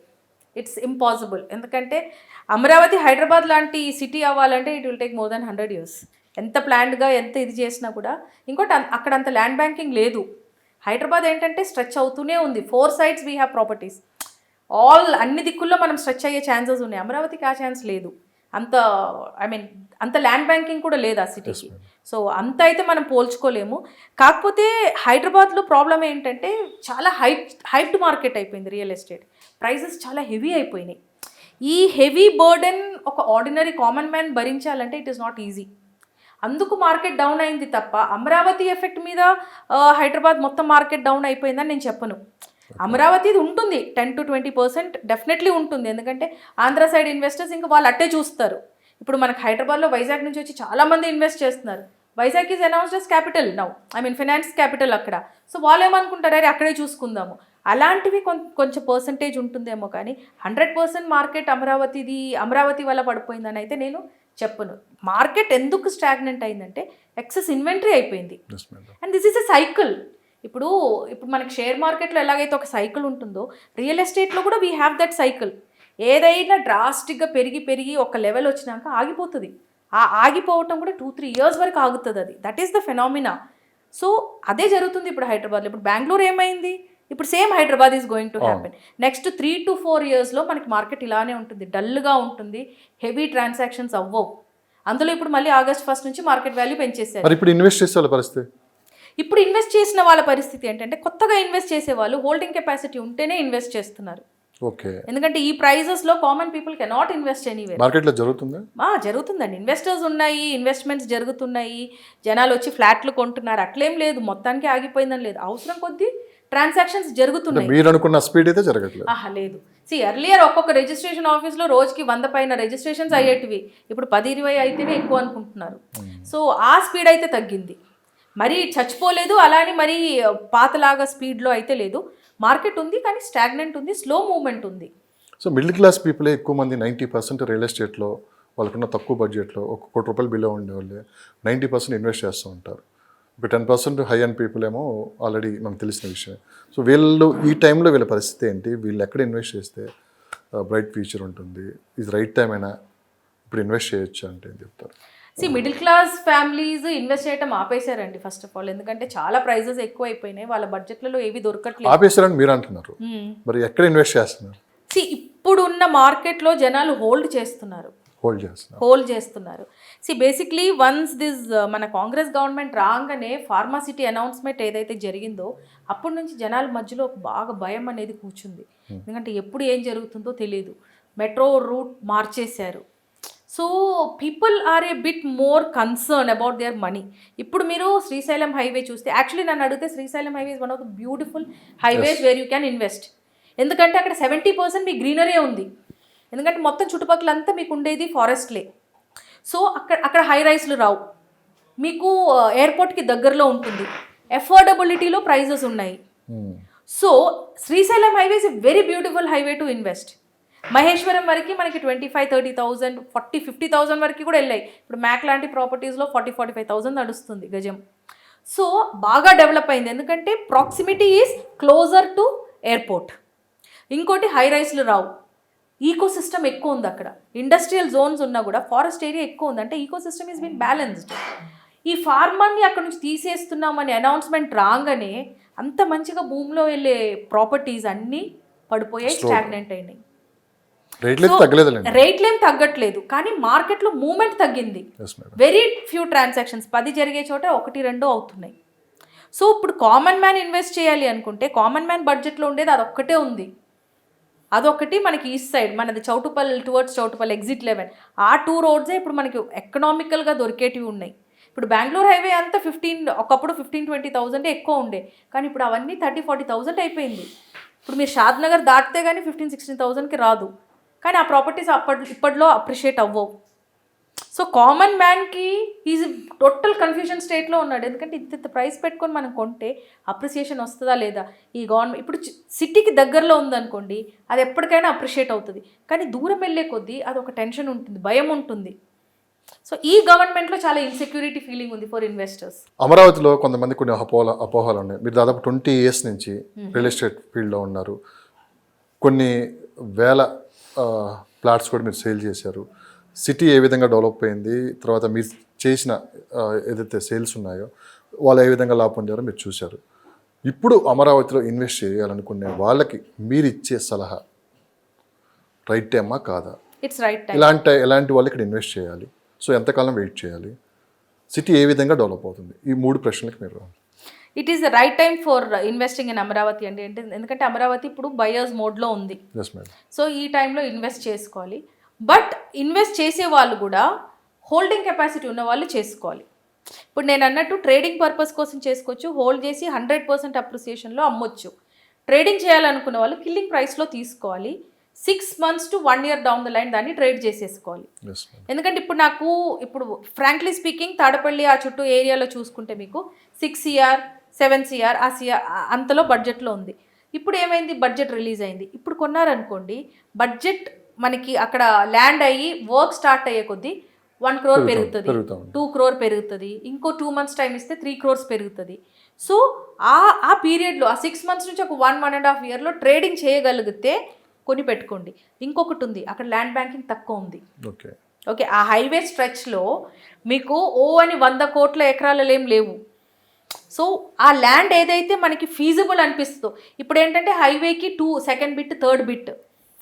It's impossible. ఎందుకంటే అమరావతి హైదరాబాద్ లాంటి సిటీ అవ్వాలంటే it will take more than 100 years. ఎంత ప్లాన్డ్గా ఎంత ఇది చేసినా కూడా. ఇంకోటి అక్కడ అంత ల్యాండ్ బ్యాంకింగ్ లేదు. హైదరాబాద్ ఏంటంటే స్ట్రెచ్ అవుతూనే ఉంది. 4 sides వీ హ్యావ్ ప్రాపర్టీస్. అన్ని దిక్కుల్లో మనం స్ట్రెచ్ అయ్యే ఛాన్సెస్ ఉన్నాయి. అమరావతికి ఆ ఛాన్స్ లేదు. అంత అంత ల్యాండ్ బ్యాంకింగ్ కూడా లేదు ఆ సిటీకి. సో అంత అయితే మనం పోల్చుకోలేము. కాకపోతే హైదరాబాద్లో ప్రాబ్లం ఏంటంటే చాలా హైప్డ్ మార్కెట్ అయిపోయింది రియల్ ఎస్టేట్. ప్రైజెస్ చాలా హెవీ అయిపోయినాయి. ఈ హెవీ బర్డెన్ ఒక ఆర్డినరీ కామన్ మ్యాన్ భరించాలంటే ఇట్ ఈస్ నాట్ ఈజీ. అందుకు మార్కెట్ డౌన్ అయింది తప్ప అమరావతి ఎఫెక్ట్ మీద హైదరాబాద్ మొత్తం మార్కెట్ డౌన్ అయిపోయిందని నేను చెప్పను. అమరావతిది ఉంటుంది 10 to 20% డెఫినెట్లీ ఉంటుంది. ఎందుకంటే ఆంధ్ర సైడ్ ఇన్వెస్టర్స్ ఇంకా వాళ్ళు అట్టే చూస్తారు. ఇప్పుడు మనకు హైదరాబాద్లో వైజాగ్ నుంచి వచ్చి చాలామంది ఇన్వెస్ట్ చేస్తున్నారు. Vizag is announced as capital now, finance capital అక్కడ. సో వాళ్ళు ఏమనుకుంటారు, అరే అక్కడే చూసుకుందాము. అలాంటివి కొంచెం పర్సంటేజ్ ఉంటుందేమో, కానీ 100% మార్కెట్ అమరావతి వల్ల పడిపోయిందని అయితే నేను చెప్పను. మార్కెట్ ఎందుకు స్టాగ్నెంట్ అయిందంటే ఎక్సెస్ ఇన్వెంటరీ అయిపోయింది. And this is a cycle. ఇప్పుడు మనకి షేర్ మార్కెట్లో ఎలాగైతే ఒక సైకిల్ ఉంటుందో, రియల్ ఎస్టేట్లో కూడా వీ హ్యావ్ దట్ సైకిల్. ఏదైనా డ్రాస్టిక్గా పెరిగి ఒక లెవెల్ వచ్చినాక ఆగిపోతుంది. ఆ ఆగిపోవటం కూడా 2-3 years వరకు ఆగుతుంది. అది that is the phenomena. So అదే జరుగుతుంది ఇప్పుడు హైదరాబాద్లో. ఇప్పుడు బెంగళూరు ఏమైంది, ఇప్పుడు same Hyderabad is going to happen. Next 3 to 4 yearsలో మనకి మార్కెట్ ఇలానే ఉంటుంది, డల్గా ఉంటుంది, హెవీ ట్రాన్సాక్షన్స్ అవ్వవు. అందులో ఇప్పుడు మళ్ళీ August 1st నుంచి మార్కెట్ వాల్యూ పెంచేసారు. ఇప్పుడు ఇన్వెస్ట్ చేసే వాళ్ళ పరిస్థితి, ఇప్పుడు ఇన్వెస్ట్ చేసిన వాళ్ళ పరిస్థితి ఏంటంటే, కొత్తగా ఇన్వెస్ట్ చేసే వాళ్ళు హోల్డింగ్ కెపాసిటీ ఉంటేనే ఇన్వెస్ట్ చేస్తున్నారు. ఓకే, ఎందుకంటే ఈ ప్రైజెస్లో common people cannot invest anywhere. మార్కెట్లో జరుగుతుందా? జరుగుతుందండి. ఇన్వెస్టర్స్ ఉన్నాయి, ఇన్వెస్ట్మెంట్స్ జరుగుతున్నాయి, జనాలు వచ్చి ఫ్లాట్లు కొంటున్నారు. అట్లేం లేదు, మొత్తానికి ఆగిపోయిందని లేదు. అవసరం కొద్దీ ట్రాన్సాక్షన్స్ జరుగుతున్నాయి. మీరు అనుకున్న స్పీడ్ అయితే జరగట్లేదు. లేదు. ఎర్లియర్ ఒక్కొక్క రిజిస్ట్రేషన్ ఆఫీస్లో రోజుకి 100 పైన రిజిస్ట్రేషన్స్ అయ్యేటివి, ఇప్పుడు 10-20 అయితేనే ఎక్కువ అనుకుంటున్నారు. సో ఆ స్పీడ్ అయితే తగ్గింది. మరీ చచ్చిపోలేదు, అలానే మరీ పాతలాగా స్పీడ్లో అయితే లేదు. మార్కెట్ ఉంది, కానీ స్టాగ్నెంట్ ఉంది, స్లో మూవ్మెంట్ ఉంది. సో మిడిల్ క్లాస్ పీపులే ఎక్కువ మంది 90% రియల్ ఎస్టేట్లో వాళ్ళకున్న తక్కువ బడ్జెట్లో ₹1 కోటి బిలో ఉండేవాళ్ళే 90% ఇన్వెస్ట్ చేస్తూ ఉంటారు. ఒక 10% హై అండ్ పీపుల్ ఏమో ఆల్రెడీ మనకు తెలిసిన విషయం. సో వీళ్ళు ఈ టైంలో వీళ్ళ పరిస్థితి ఏంటి, వీళ్ళు ఎక్కడ ఇన్వెస్ట్ చేస్తే బ్రైట్ ఫ్యూచర్ ఉంటుంది, ఇది రైట్ టైం అయినా ఇప్పుడు ఇన్వెస్ట్ చేయొచ్చు అంటే ఏం చెప్తారు? మిడిల్ క్లాస్ ఫ్యామిలీస్ ఇన్వెస్ట్ చేయడం ఆపేశారండి ఫస్ట్ ఆఫ్ ఆల్. ఎందుకంటే చాలా ప్రైజెస్ ఎక్కువ అయిపోయినాయి, వాళ్ళ బడ్జెట్లలో ఏవి దొరకట్లేదు. ఆపేశారని మీరు అంటున్నారు, మరి ఎక్కడ ఇన్వెస్ట్ చేస్తున్నారు? ఇప్పుడున్న మార్కెట్లో జనాలు హోల్డ్ చేస్తున్నారు. బేసిక్లీ వన్స్ మన కాంగ్రెస్ గవర్నమెంట్ రాగానే ఫార్మాసిటీ అనౌన్స్మెంట్ ఏదైతే జరిగిందో, అప్పటి నుంచి జనాల మధ్యలో బాగా భయం అనేది కూర్చుంది. ఎందుకంటే ఎప్పుడు ఏం జరుగుతుందో తెలియదు. మెట్రో రూట్ మార్చేశారు. So people are a bit more concern about their money. ఇప్పుడు మీరు శ్రీశైలం హైవే చూస్తే, యాక్చువల్లీ నన్ను అడిగితే Srisailam highway is one of the beautiful highways where you can invest. ఎందుకంటే అక్కడ 70% మీ గ్రీనరీ ఉంది. ఎందుకంటే మొత్తం చుట్టుపక్కలంతా మీకు ఉండేది ఫారెస్ట్లే. సో అక్కడ హై రైస్లు రావు, మీకు ఎయిర్పోర్ట్కి దగ్గరలో ఉంటుంది, అఫోర్డబిలిటీలో ప్రైజెస్ ఉన్నాయి. So Srisailam highway is a very beautiful highway to invest. Maheshwaram వరకు మనకి 25,000-30,000 40,000-50,000 వరకు కూడా వెళ్ళాయి. ఇప్పుడు మ్యాక్ లాంటి ప్రాపర్టీస్లో 40,000-45,000 నడుస్తుంది గజం. సో బాగా డెవలప్ అయింది, ఎందుకంటే proximity is closer to airport. ఇంకోటి హై రైస్లు రావు, ఈకో సిస్టమ్ ఎక్కువ ఉంది అక్కడ. ఇండస్ట్రియల్ జోన్స్ ఉన్నా కూడా ఫారెస్ట్ ఏరియా ఎక్కువ ఉంది, అంటే ecosystem is been balanced. ఈ ఫార్మర్ని అక్కడ నుంచి తీసేస్తున్నామని అనౌన్స్మెంట్ రాగానే అంత మంచిగా భూమిలో వెళ్ళే ప్రాపర్టీస్ అన్నీ పడిపోయాయి, స్టాగ్నెంట్ అయినాయి. రేట్లేం తగ్గట్లేదు, కానీ మార్కెట్లో మూవ్మెంట్ తగ్గింది. వెరీ ఫ్యూ ట్రాన్సాక్షన్స్, 10 జరిగే చోట 1-2 అవుతున్నాయి. సో ఇప్పుడు కామన్ మ్యాన్ ఇన్వెస్ట్ చేయాలి అనుకుంటే, కామన్ మ్యాన్ బడ్జెట్లో ఉండేది అదొక్కటే ఉంది. అదొకటి మనకి ఈస్ట్ సైడ్, మనది చౌటుపల్ టువర్డ్స్ చౌటుపల్ ఎగ్జిట్ 11, ఆ 2 రోడ్సే ఇప్పుడు మనకి ఎకనామికల్గా దొరికేటివి ఉన్నాయి. ఇప్పుడు బెంగళూరు హైవే అంతా ఒకప్పుడు 15,000-20,000 ఎక్కువ ఉండే, కానీ ఇప్పుడు అవన్నీ 30,000-40,000 అయిపోయింది. ఇప్పుడు మీరు షాద్ నగర్ దాటితే కానీ 15,000-16,000కి రాదు, కానీ ఆ ప్రాపర్టీస్ ఇప్పట్లో అప్రిషియేట్ అవ్వవు. సో కామన్ మ్యాన్కి ఈజ్ టోటల్ కన్ఫ్యూజన్ స్టేట్లో ఉన్నాడు. ఎందుకంటే ఇంత ప్రైస్ పెట్టుకొని మనం కొంటే అప్రిసియేషన్ వస్తుందా లేదా. ఈ గవర్నమెంట్ ఇప్పుడు సిటీకి దగ్గరలో ఉందనుకోండి, అది ఎప్పటికైనా అప్రిషియేట్ అవుతుంది, కానీ దూరం వెళ్ళే కొద్దీ అది ఒక టెన్షన్ ఉంటుంది, భయం ఉంటుంది. సో ఈ గవర్నమెంట్లో చాలా ఇన్సెక్యూరిటీ ఫీలింగ్ ఉంది ఫర్ ఇన్వెస్టర్స్. అమరావతిలో కొంతమంది కొన్ని అపోహలు ఉన్నాయి. మీరు దాదాపు 20 years నుంచి రియల్ ఎస్టేట్ ఫీల్డ్లో ఉన్నారు. కొన్ని వేల ప్లాట్స్ కూడా మీరు సేల్ చేశారు. సిటీ ఏ విధంగా డెవలప్ అయింది, తర్వాత మీరు చేసిన ఏదైతే సేల్స్ ఉన్నాయో వాళ్ళు ఏ విధంగా లాభం పొందారో మీరు చూశారు. ఇప్పుడు అమరావతిలో ఇన్వెస్ట్ చేయాలనుకునే వాళ్ళకి మీరు ఇచ్చే సలహా రైట్ టైమా కాదా? It's right time. ఎలాంటి వాళ్ళు ఇక్కడ ఇన్వెస్ట్ చేయాలి? సో ఎంతకాలం వెయిట్ చేయాలి? సిటీ ఏ విధంగా డెవలప్ అవుతుంది? ఈ 3 ప్రశ్నలకు మీరు. It is the right time for investing in Amaravati అండి. అంటే ఎందుకంటే అమరావతి ఇప్పుడు బయర్స్ మోడ్లో ఉంది. Yes madam. సో ఈ టైంలో ఇన్వెస్ట్ చేసుకోవాలి. బట్ ఇన్వెస్ట్ చేసే వాళ్ళు కూడా హోల్డింగ్ కెపాసిటీ ఉన్న వాళ్ళు చేసుకోవాలి. ఇప్పుడు నేను అన్నట్టు ట్రేడింగ్ పర్పస్ కోసం చేసుకోవచ్చు, హోల్డ్ చేసి 100% అప్రిసియేషన్లో అమ్మొచ్చు. ట్రేడింగ్ చేయాలనుకున్న వాళ్ళు కిల్లింగ్ ప్రైస్లో తీసుకోవాలి. 6 months to 1 year down the line దాన్ని ట్రేడ్ చేసేసుకోవాలి. ఎందుకంటే ఇప్పుడు ఫ్రాంక్లీ స్పీకింగ్ తాడపల్లి ఆ చుట్టూ ఏరియాలో చూసుకుంటే మీకు 6 CR 7 CR ఆ CR అంతలో బడ్జెట్లో ఉంది. ఇప్పుడు ఏమైంది, బడ్జెట్ రిలీజ్ అయింది. ఇప్పుడు కొన్నారనుకోండి, బడ్జెట్ మనకి అక్కడ ల్యాండ్ అయ్యి వర్క్ స్టార్ట్ అయ్యే కొద్దీ 1 crore పెరుగుతుంది, 2 crore పెరుగుతుంది, ఇంకో 2 months టైం ఇస్తే 3 crores పెరుగుతుంది. సో ఆ పీరియడ్లో ఆ 6 months నుంచి ఒక 1.5 yearలో ట్రేడింగ్ చేయగలిగితే కొని పెట్టుకోండి. ఇంకొకటి ఉంది, అక్కడ ల్యాండ్ బ్యాంకింగ్ తక్కువ ఉంది. ఓకే, ఆ హైవే స్ట్రెచ్లో మీకు అని 100 కోట్ల ఎకరాలలో ఏం లేవు. సో ఆ ల్యాండ్ ఏదైతే మనకి ఫీజిబుల్ అనిపిస్తుందో, ఇప్పుడు ఏంటంటే హైవేకి 2 second bit third bit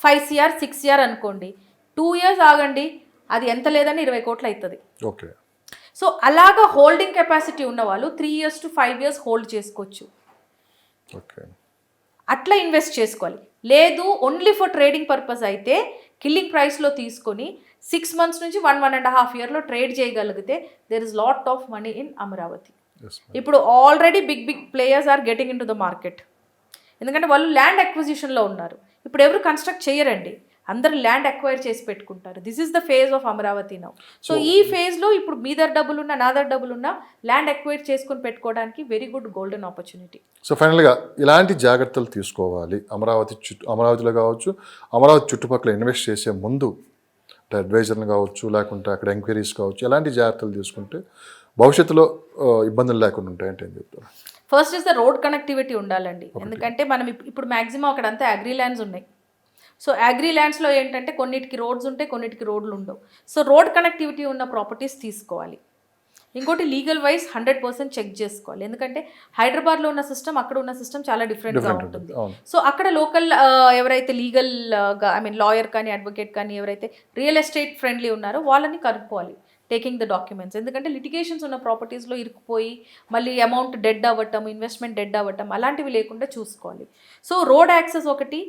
5 CR 6 CR అనుకోండి, 2 years ఆగండి, అది ఎంత లేదని 20 కోట్లు అవుతుంది. ఓకే. సో అలాగా హోల్డింగ్ కెపాసిటీ ఉన్న వాళ్ళు 3 years to 5 years హోల్డ్ చేసుకోవచ్చు. ఓకే, అట్లా ఇన్వెస్ట్ చేసుకోవాలి. లేదు ఓన్లీ ఫర్ ట్రేడింగ్ పర్పస్ అయితే కిల్లింగ్ ప్రైస్లో తీసుకొని 6 months నుంచి 1.5 yearలో ట్రేడ్ చేయగలిగితే there is lot of money in Amaravati. ఇప్పుడు already big players are getting in to the market. ఎందుకంటే వాళ్ళు ల్యాండ్ అక్విజిషన్లో ఉన్నారు. ఇప్పుడు ఎవరు కన్స్ట్రక్ట్ చేయరండి, అందరు ల్యాండ్ అక్వైర్ చేసి పెట్టుకుంటారు. This is the phase of Amaravati now. So ఈ ఫేజ్లో ఇప్పుడు మీ దగ్గర డబ్బులున్నా నా దగ్గర డబ్బులున్నా ల్యాండ్ అక్వైర్ చేసుకొని పెట్టుకోవడానికి very good golden opportunity. So ఫైనల్గా ఇలాంటి జాగ్రత్తలు తీసుకోవాలి అమరావతిలో కావచ్చు, అమరావతి చుట్టుపక్కల ఇన్వెస్ట్ చేసే ముందు, అంటే అడ్వైజర్లు కావచ్చు, లేకుంటే అక్కడ ఎంక్వైరీస్ కావచ్చు, ఎలాంటి జాగ్రత్తలు తీసుకుంటే భవిష్యత్తులో ఇబ్బందులు లేకుండా ఉంటాయంటే ఏం చెప్తారు? First is the road connectivity ఉండాలండి. ఎందుకంటే మనం ఇప్పుడు మ్యాక్సిమం అక్కడంతా అగ్రీ ల్యాండ్స్ ఉన్నాయి. సో అగ్రీ ల్యాండ్స్లో ఏంటంటే కొన్నిటికి రోడ్స్ ఉంటాయి, కొన్నిటికి రోడ్లు ఉండవు. సో రోడ్ కనెక్టివిటీ ఉన్న ప్రాపర్టీస్ తీసుకోవాలి. ఇంకోటి లీగల్ వైజ్ 100% చెక్ చేసుకోవాలి. ఎందుకంటే హైదరాబాద్లో ఉన్న సిస్టమ్ అక్కడ ఉన్న సిస్టమ్ చాలా డిఫరెంట్గా ఉంటుంది. సో అక్కడ లోకల్ ఎవరైతే లీగల్గా లాయర్ కానీ అడ్వకేట్ కానీ ఎవరైతే రియల్ ఎస్టేట్ ఫ్రెండ్లీ ఉన్నారో వాళ్ళని కనుక్కోవాలి టేకింగ్ ద డాక్యుమెంట్స్. ఎందుకంటే లిటిగేషన్స్ ఉన్న ప్రాపర్టీస్లో ఇరుక్కుపోయి మళ్ళీ అమౌంట్ డెడ్ అవ్వటం, ఇన్వెస్ట్మెంట్ డెడ్ అవ్వటం అలాంటివి లేకుండా చూసుకోవాలి. సో రోడ్ యాక్సెస్ ఒకటి,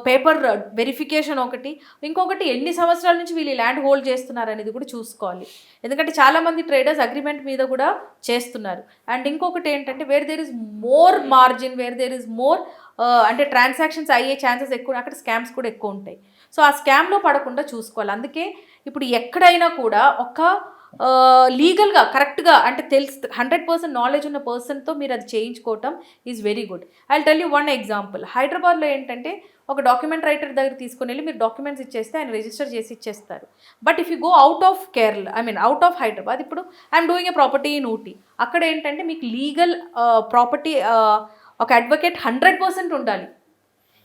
పేపర్ వెరిఫికేషన్ ఒకటి, ఇంకొకటి ఎన్ని సంవత్సరాల నుంచి వీళ్ళు ల్యాండ్ హోల్డ్ చేస్తున్నారు అనేది కూడా చూసుకోవాలి. ఎందుకంటే చాలామంది ట్రేడర్స్ అగ్రిమెంట్ మీద కూడా చేస్తున్నారు. అండ్ ఇంకొకటి ఏంటంటే where there is more margin, where there is more అంటే ట్రాన్సాక్షన్స్ అయ్యే ఛాన్సెస్ ఎక్కువ, అక్కడ స్కామ్స్ కూడా ఎక్కువ ఉంటాయి. సో ఆ స్కామ్లో పడకుండా చూసుకోవాలి. అందుకే ఇప్పుడు ఎక్కడైనా కూడా ఒక లీగల్గా కరెక్ట్గా అంటే 100% నాలెడ్జ్ ఉన్న పర్సన్తో మీరు అది చేయించుకోవటం is very good. I tell you one example. హైదరాబాద్లో ఏంటంటే ఒక డాక్యుమెంట్ రైటర్ దగ్గర తీసుకుని వెళ్ళి మీరు డాక్యుమెంట్స్ ఇచ్చేస్తే ఆయన రిజిస్టర్ చేసి ఇచ్చేస్తారు. But if you go out of Kerala, out of Hyderabad, ఇప్పుడు I'm doing a property in Ooty, అక్కడ ఏంటంటే మీకు లీగల్ ప్రాపర్టీ ఒక అడ్వకేట్ 100% ఉండాలి.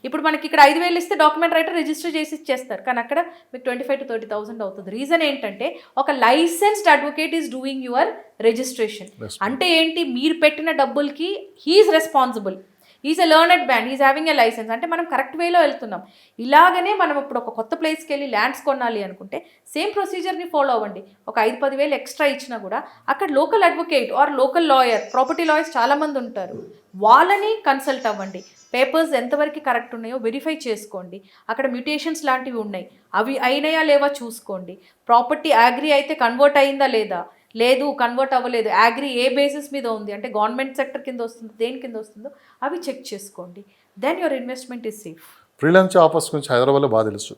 ఇప్పుడు మనకి ఇక్కడ 5,000 ఇస్తే డాక్యుమెంట్ రైటర్ రిజిస్టర్ చేసి ఇచ్చేస్తారు, కానీ అక్కడ మీకు 25,000 to 30,000 అవుతుంది. రీజన్ ఏంటంటే ఒక licensed advocate is doing your registration. అంటే ఏంటి, మీరు పెట్టిన డబ్బులకి he is responsible, is a learned man, is having a license. అంటే మనం కరెక్ట్ వేలో వెళ్తున్నాం. ఇలాగనే మనం ఇప్పుడు ఒక కొత్త ప్లేస్కి వెళ్ళి ల్యాండ్స్ కొనాలి అనుకుంటే సేమ్ ప్రొసీజర్ని ఫాలో అవ్వండి. ఒక 5-10,000 ఎక్స్ట్రా ఇచ్చినా కూడా అక్కడ local advocate or local lawyer, property lawyers చాలామంది ఉంటారు, వాళ్ళని కన్సల్ట్ అవ్వండి. పేపర్స్ ఎంతవరకు కరెక్ట్ ఉన్నాయో వెరిఫై చేసుకోండి. అక్కడ మ్యూటేషన్స్ లాంటివి ఉన్నాయి, అవి అయినాయా లేవా చూసుకోండి. ప్రాపర్టీ అగ్రీ అయితే కన్వర్ట్ అయిందా లేదా, లేదు కన్వర్ట్ అవ్వలేదు, అగ్రీ ఏ బేసిస్ మీద ఉంది అంటే గవర్నమెంట్ సెక్టర్ కింద వస్తుందో దేని కింద వస్తుందో అవి చెక్ చేసుకోండి. Then your investment is safe. Freelance offers గురించి హైదరాబాద్లో బాగా తెలుసు,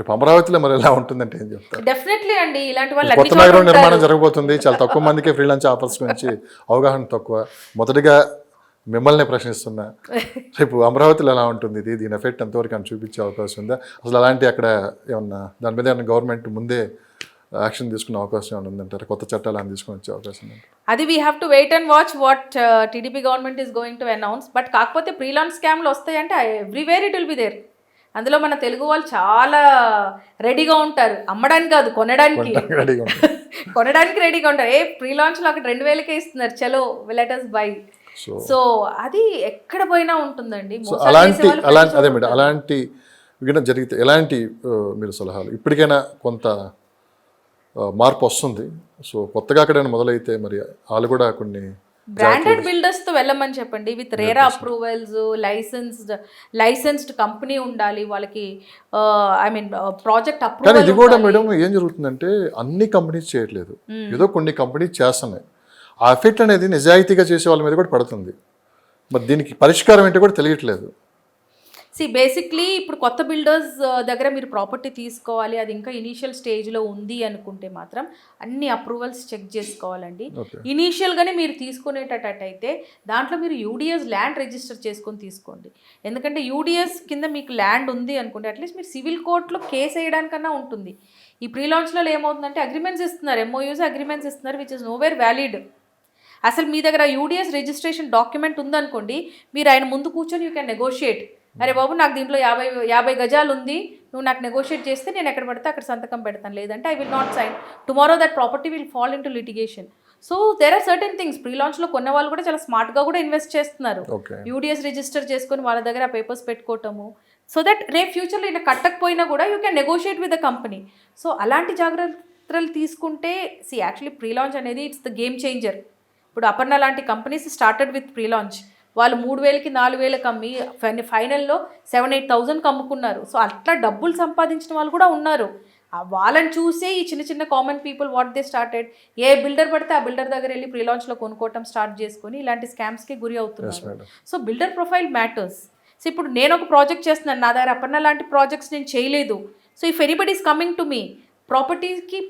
రేపు అమరావతిలో మరి ఎలా ఉంటుందంటే ఏం చెప్తారు? డెఫినెట్లీ అండి, ఇలాంటి వాళ్ళు కొత్త నగరం నిర్మాణం జరగబోతుంది. చాలా తక్కువ మందికి ఫ్రీలాన్స్ ఆఫర్స్ గురించి అవగాహన తక్కువ. మొదటిగా మిమ్మల్ని ప్రశ్నిస్తున్నా, రేపు అమరావతిలో ఎలా ఉంటుంది, దీని ఎఫెక్ట్ ఎంతవరకు అని చూపించే అవకాశం ఉందా? అసలు అలాంటి అక్కడ ఏమన్నా దాని మీద ఏమన్నా గవర్నమెంట్ ముందే యాక్షన్ తీసుకునే అవకాశం ఏమైనా ఉందంటారా? కొత్త చట్టాలు ఏమైనా తీసుకుని వచ్చే అవకాశం ఉందంటారా? అది we have to wait and watch what TDP government is going to announce. But కాకపోతే ప్రీ లాంచ్ స్కామ్లు వస్తాయంటే everywhere it will be there. అందులో మన తెలుగు వాళ్ళు చాలా రెడీగా ఉంటారు, అమ్మడానికి కాదు కొనడానికి. రెడీగా ఉంటుంది. కొనడానికి రెడీగా ఉంటారు. ప్రీ లాంచ్లో అక్కడ 2,000కే ఇస్తున్నారు, చలో లెట్ us బై. సో అది ఎక్కడ పోయినా ఉంటుందండి. అదే మేడం, అలాంటి విఘటన జరిగితే ఎలాంటి మీరు సలహాలు? ఇప్పటికైనా కొంత మార్పు వస్తుంది. సో కొత్తగా అక్కడైనా మొదలైతే మరి వాళ్ళు కూడా కొన్ని బ్రాండెడ్ బిల్డర్స్ తో వెళ్ళమని చెప్పండి, with RERA approvals, licensed company ఉండాలి వాళ్ళకి. ఐ మీన్ ప్రాజెక్ట్ కానీ అప్రూవల్. ఇది కూడా మేడం ఏం జరుగుతుందంటే అన్ని కంపెనీస్ చేయట్లేదు, ఏదో కొన్ని కంపెనీస్ చేస్తున్నాయి. ఆ ఎఫెక్ట్ అనేది నిజాయితీగా చేసే వాళ్ళ మీద కూడా పడుతుంది. మరి దీనికి పరిష్కారం ఏంటో కూడా తెలియట్లేదు. బేసిక్లీ ఇప్పుడు కొత్త బిల్డర్స్ దగ్గర మీరు ప్రాపర్టీ తీసుకోవాలి, అది ఇంకా ఇనీషియల్ స్టేజ్లో ఉంది అనుకుంటే మాత్రం అన్ని అప్రూవల్స్ చెక్ చేసుకోవాలండి. ఇనీషియల్గానే మీరు తీసుకునేటట్టయితే దాంట్లో మీరు యూడిఎస్ ల్యాండ్ రిజిస్టర్ చేసుకొని తీసుకోండి. ఎందుకంటే యూడిఎస్ కింద మీకు ల్యాండ్ ఉంది అనుకుంటే అట్లీస్ట్ మీరు సివిల్ కోర్టులో కేసు వేయడానికన్నా ఉంటుంది. ఈ ప్రీ లాంచ్లో ఏమవుతుందంటే అగ్రిమెంట్స్ ఇస్తున్నారు, MOUs అగ్రిమెంట్స్ ఇస్తున్నారు, విచ్ ఇస్ నోవేర్ వ్యాలిడ్. అసలు మీ దగ్గర యూడిఎస్ రిజిస్ట్రేషన్ డాక్యుమెంట్ ఉందనుకోండి, మీరు ఆయన ముందు కూర్చొని యూ కెన్ నెగోషియేట్. అరే బాబు నాకు దీంట్లో 50 గజాలు ఉంది, నువ్వు నాకు నెగోషియేట్ చేస్తే నేను ఎక్కడ పడితే అక్కడ సంతకం పెడతాను, లేదంటే I will not sign. Tomorrow that property will fall in to litigation. So there are certain things. ప్రీ లాంచ్లో కొన్న వాళ్ళు కూడా చాలా స్మార్ట్గా కూడా ఇన్వెస్ట్ చేస్తున్నారు. యూడిఎస్ రిజిస్టర్ చేసుకొని వాళ్ళ దగ్గర పేపర్స్ పెట్టుకోవటము, సో దట్ రేపు ఫ్యూచర్లో ఇలా కట్టకపోయినా కూడా you can negotiate with the company. So అలాంటి జాగ్రత్తలు తీసుకుంటే యాక్చువల్లీ ప్రీ లాంచ్ అనేది ఇట్స్ ద గేమ్ చేంజర్. ఇప్పుడు అపర్ణ లాంటి companies started with pre launch. వాళ్ళు 3,000కి 4,000కి అమ్మి ఫైనల్లో 7,000-8,000కి అమ్ముకున్నారు. సో అట్లా డబ్బులు సంపాదించిన వాళ్ళు కూడా ఉన్నారు. వాళ్ళని చూసే ఈ చిన్న చిన్న common people what they started, A builder పడితే ఆ బిల్డర్ దగ్గర వెళ్ళి ప్రీ లాంచ్లో కొనుక్కోవటం స్టార్ట్ చేసుకొని ఇలాంటి స్కామ్స్కి గురి అవుతున్నారు. So builder profile matters. So ఇప్పుడు నేను ఒక ప్రాజెక్ట్ చేస్తున్నాను, నా దగ్గర అపర్ణ లాంటి ప్రాజెక్ట్స్ నేను చేయలేదు. So if anybody is coming to me, ప్రాపర్టీకి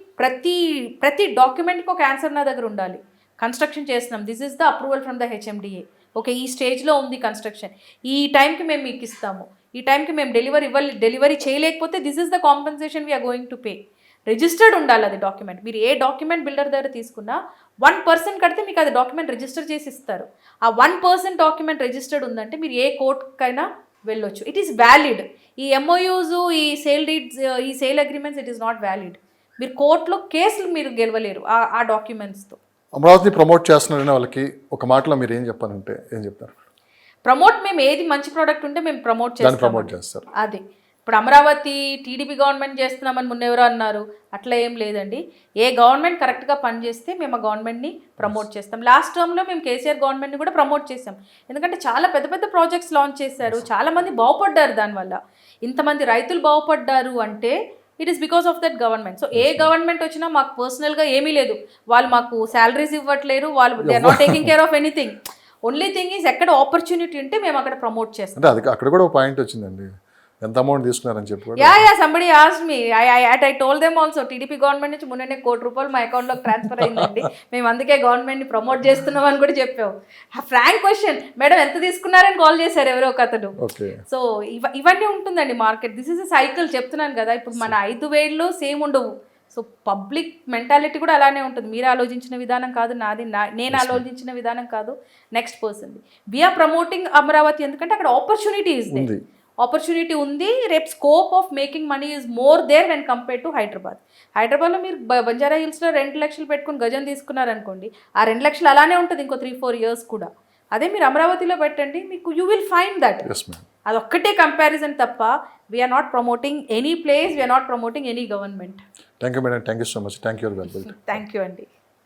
ప్రతి డాక్యుమెంట్కి ఒక ఆన్సర్ నా దగ్గర ఉండాలి. కన్స్ట్రక్షన్ చేస్తున్నాం, this is the approval from the HMDA. Okay, ఈ స్టేజ్లో ఉంది కన్స్ట్రక్షన్, ఈ టైంకి మేము మీకు ఇస్తాము, ఈ టైంకి మేము డెలివరీ చేయలేకపోతే this is the compensation we're going to pay. Registered ఉండాలి అది డాక్యుమెంట్. మీరు ఏ డాక్యుమెంట్ బిల్డర్ దగ్గర తీసుకున్నా 1% కడితే మీకు అది డాక్యుమెంట్ రిజిస్టర్ చేసి ఇస్తారు. ఆ 1% డాక్యుమెంట్ రిజిస్టర్డ్ ఉందంటే మీరు ఏ కోర్టుకైనా వెళ్ళొచ్చు. It is valid. ఈ MOUs, ఈ సేల్ డీడ్స్, ఈ sale agreements it is not valid. మీరు కోర్టులో కేసులు మీరు గెలవలేరు ఆ డాక్యుమెంట్స్తో. అమరావతిని ప్రమోట్ చేస్తున్నారనే వాళ్ళకి ఒక మాటలో మీరు ఏం చెప్పాలంటే ఏం చెప్తారు? మేము ఏది మంచి ప్రోడక్ట్ ఉంటే మేము ప్రమోట్ చేస్తారు. అది ఇప్పుడు అమరావతి టీడీపీ గవర్నమెంట్ చేస్తున్నామని మొన్న ఎవరో అన్నారు, అట్లా ఏం లేదండి. ఏ గవర్నమెంట్ కరెక్ట్గా పనిచేస్తే మేము ఆ గవర్నమెంట్ని ప్రమోట్ చేస్తాం. లాస్ట్ టర్మ్లో మేము కేసీఆర్ గవర్నమెంట్ని కూడా ప్రమోట్ చేసాం. ఎందుకంటే చాలా పెద్ద పెద్ద ప్రాజెక్ట్స్ లాంచ్ చేశారు, చాలామంది బాగుపడ్డారు దానివల్ల. ఇంతమంది రైతులు బాగుపడ్డారు అంటే it is because of that government. So A government వచ్చినా మాకు పర్సనల్గా ఏమీ లేదు, వాళ్ళు మాకు శాలరీస్ ఇవ్వట్లేరు, వాళ్ళు they are not taking care of anything. Only thing is ఎక్కడ ఆపర్చునిటీ ఉంటే మేము అక్కడ ప్రమోట్ చేస్తాం. అంటే అది అక్కడ కూడా ఒక పాయింట్ వచ్చిందండి, ఎంత అమౌంట్ తీసుకున్నారని చెప్పి. Somebody asked me, I told them also, TDP government నుంచి మొన్ననే ₹1 కోటి మా అకౌంట్లోకి ట్రాన్స్ఫర్ అయిందండి, మేము అందుకే గవర్నమెంట్ని ప్రమోట్ చేస్తున్నాం అని కూడా చెప్పాము. ఫ్రాంక్ క్వశ్చన్, మేడం ఎంత తీసుకున్నారని కాల్ చేశారు ఎవరో ఒక అతను. సో ఇవన్నీ ఉంటుందండి market. This is a cycle. చెప్తున్నాను కదా, ఇప్పుడు మన 5,000 సేమ్ ఉండవు. సో పబ్లిక్ మెంటాలిటీ కూడా అలానే ఉంటుంది. మీరు ఆలోచించిన విధానం కాదు నాది, నేను ఆలోచించిన విధానం కాదు నెక్స్ట్ పర్సన్ది. వీఆర్ ప్రమోటింగ్ అమరావతి ఎందుకంటే అక్కడ ఆపర్చునిటీ ఉంది. రేపు scope of making money is more there when compare to హైదరాబాద్లో మీరు బంజారా హిల్స్లో 2 లక్షలు పెట్టుకుని గజం తీసుకున్నారనుకోండి, ఆ 2 లక్షలు అలానే ఉంటుంది ఇంకో 3-4 years కూడా. అదే మీరు అమరావతిలో పెట్టండి, మీకు యూ విల్ ఫైండ్ దట్. అదొక్కటే కంపారిజన్ తప్ప we're not promoting any place, we're not promoting any government. Thank you madam, thank you so much, thank you అండి.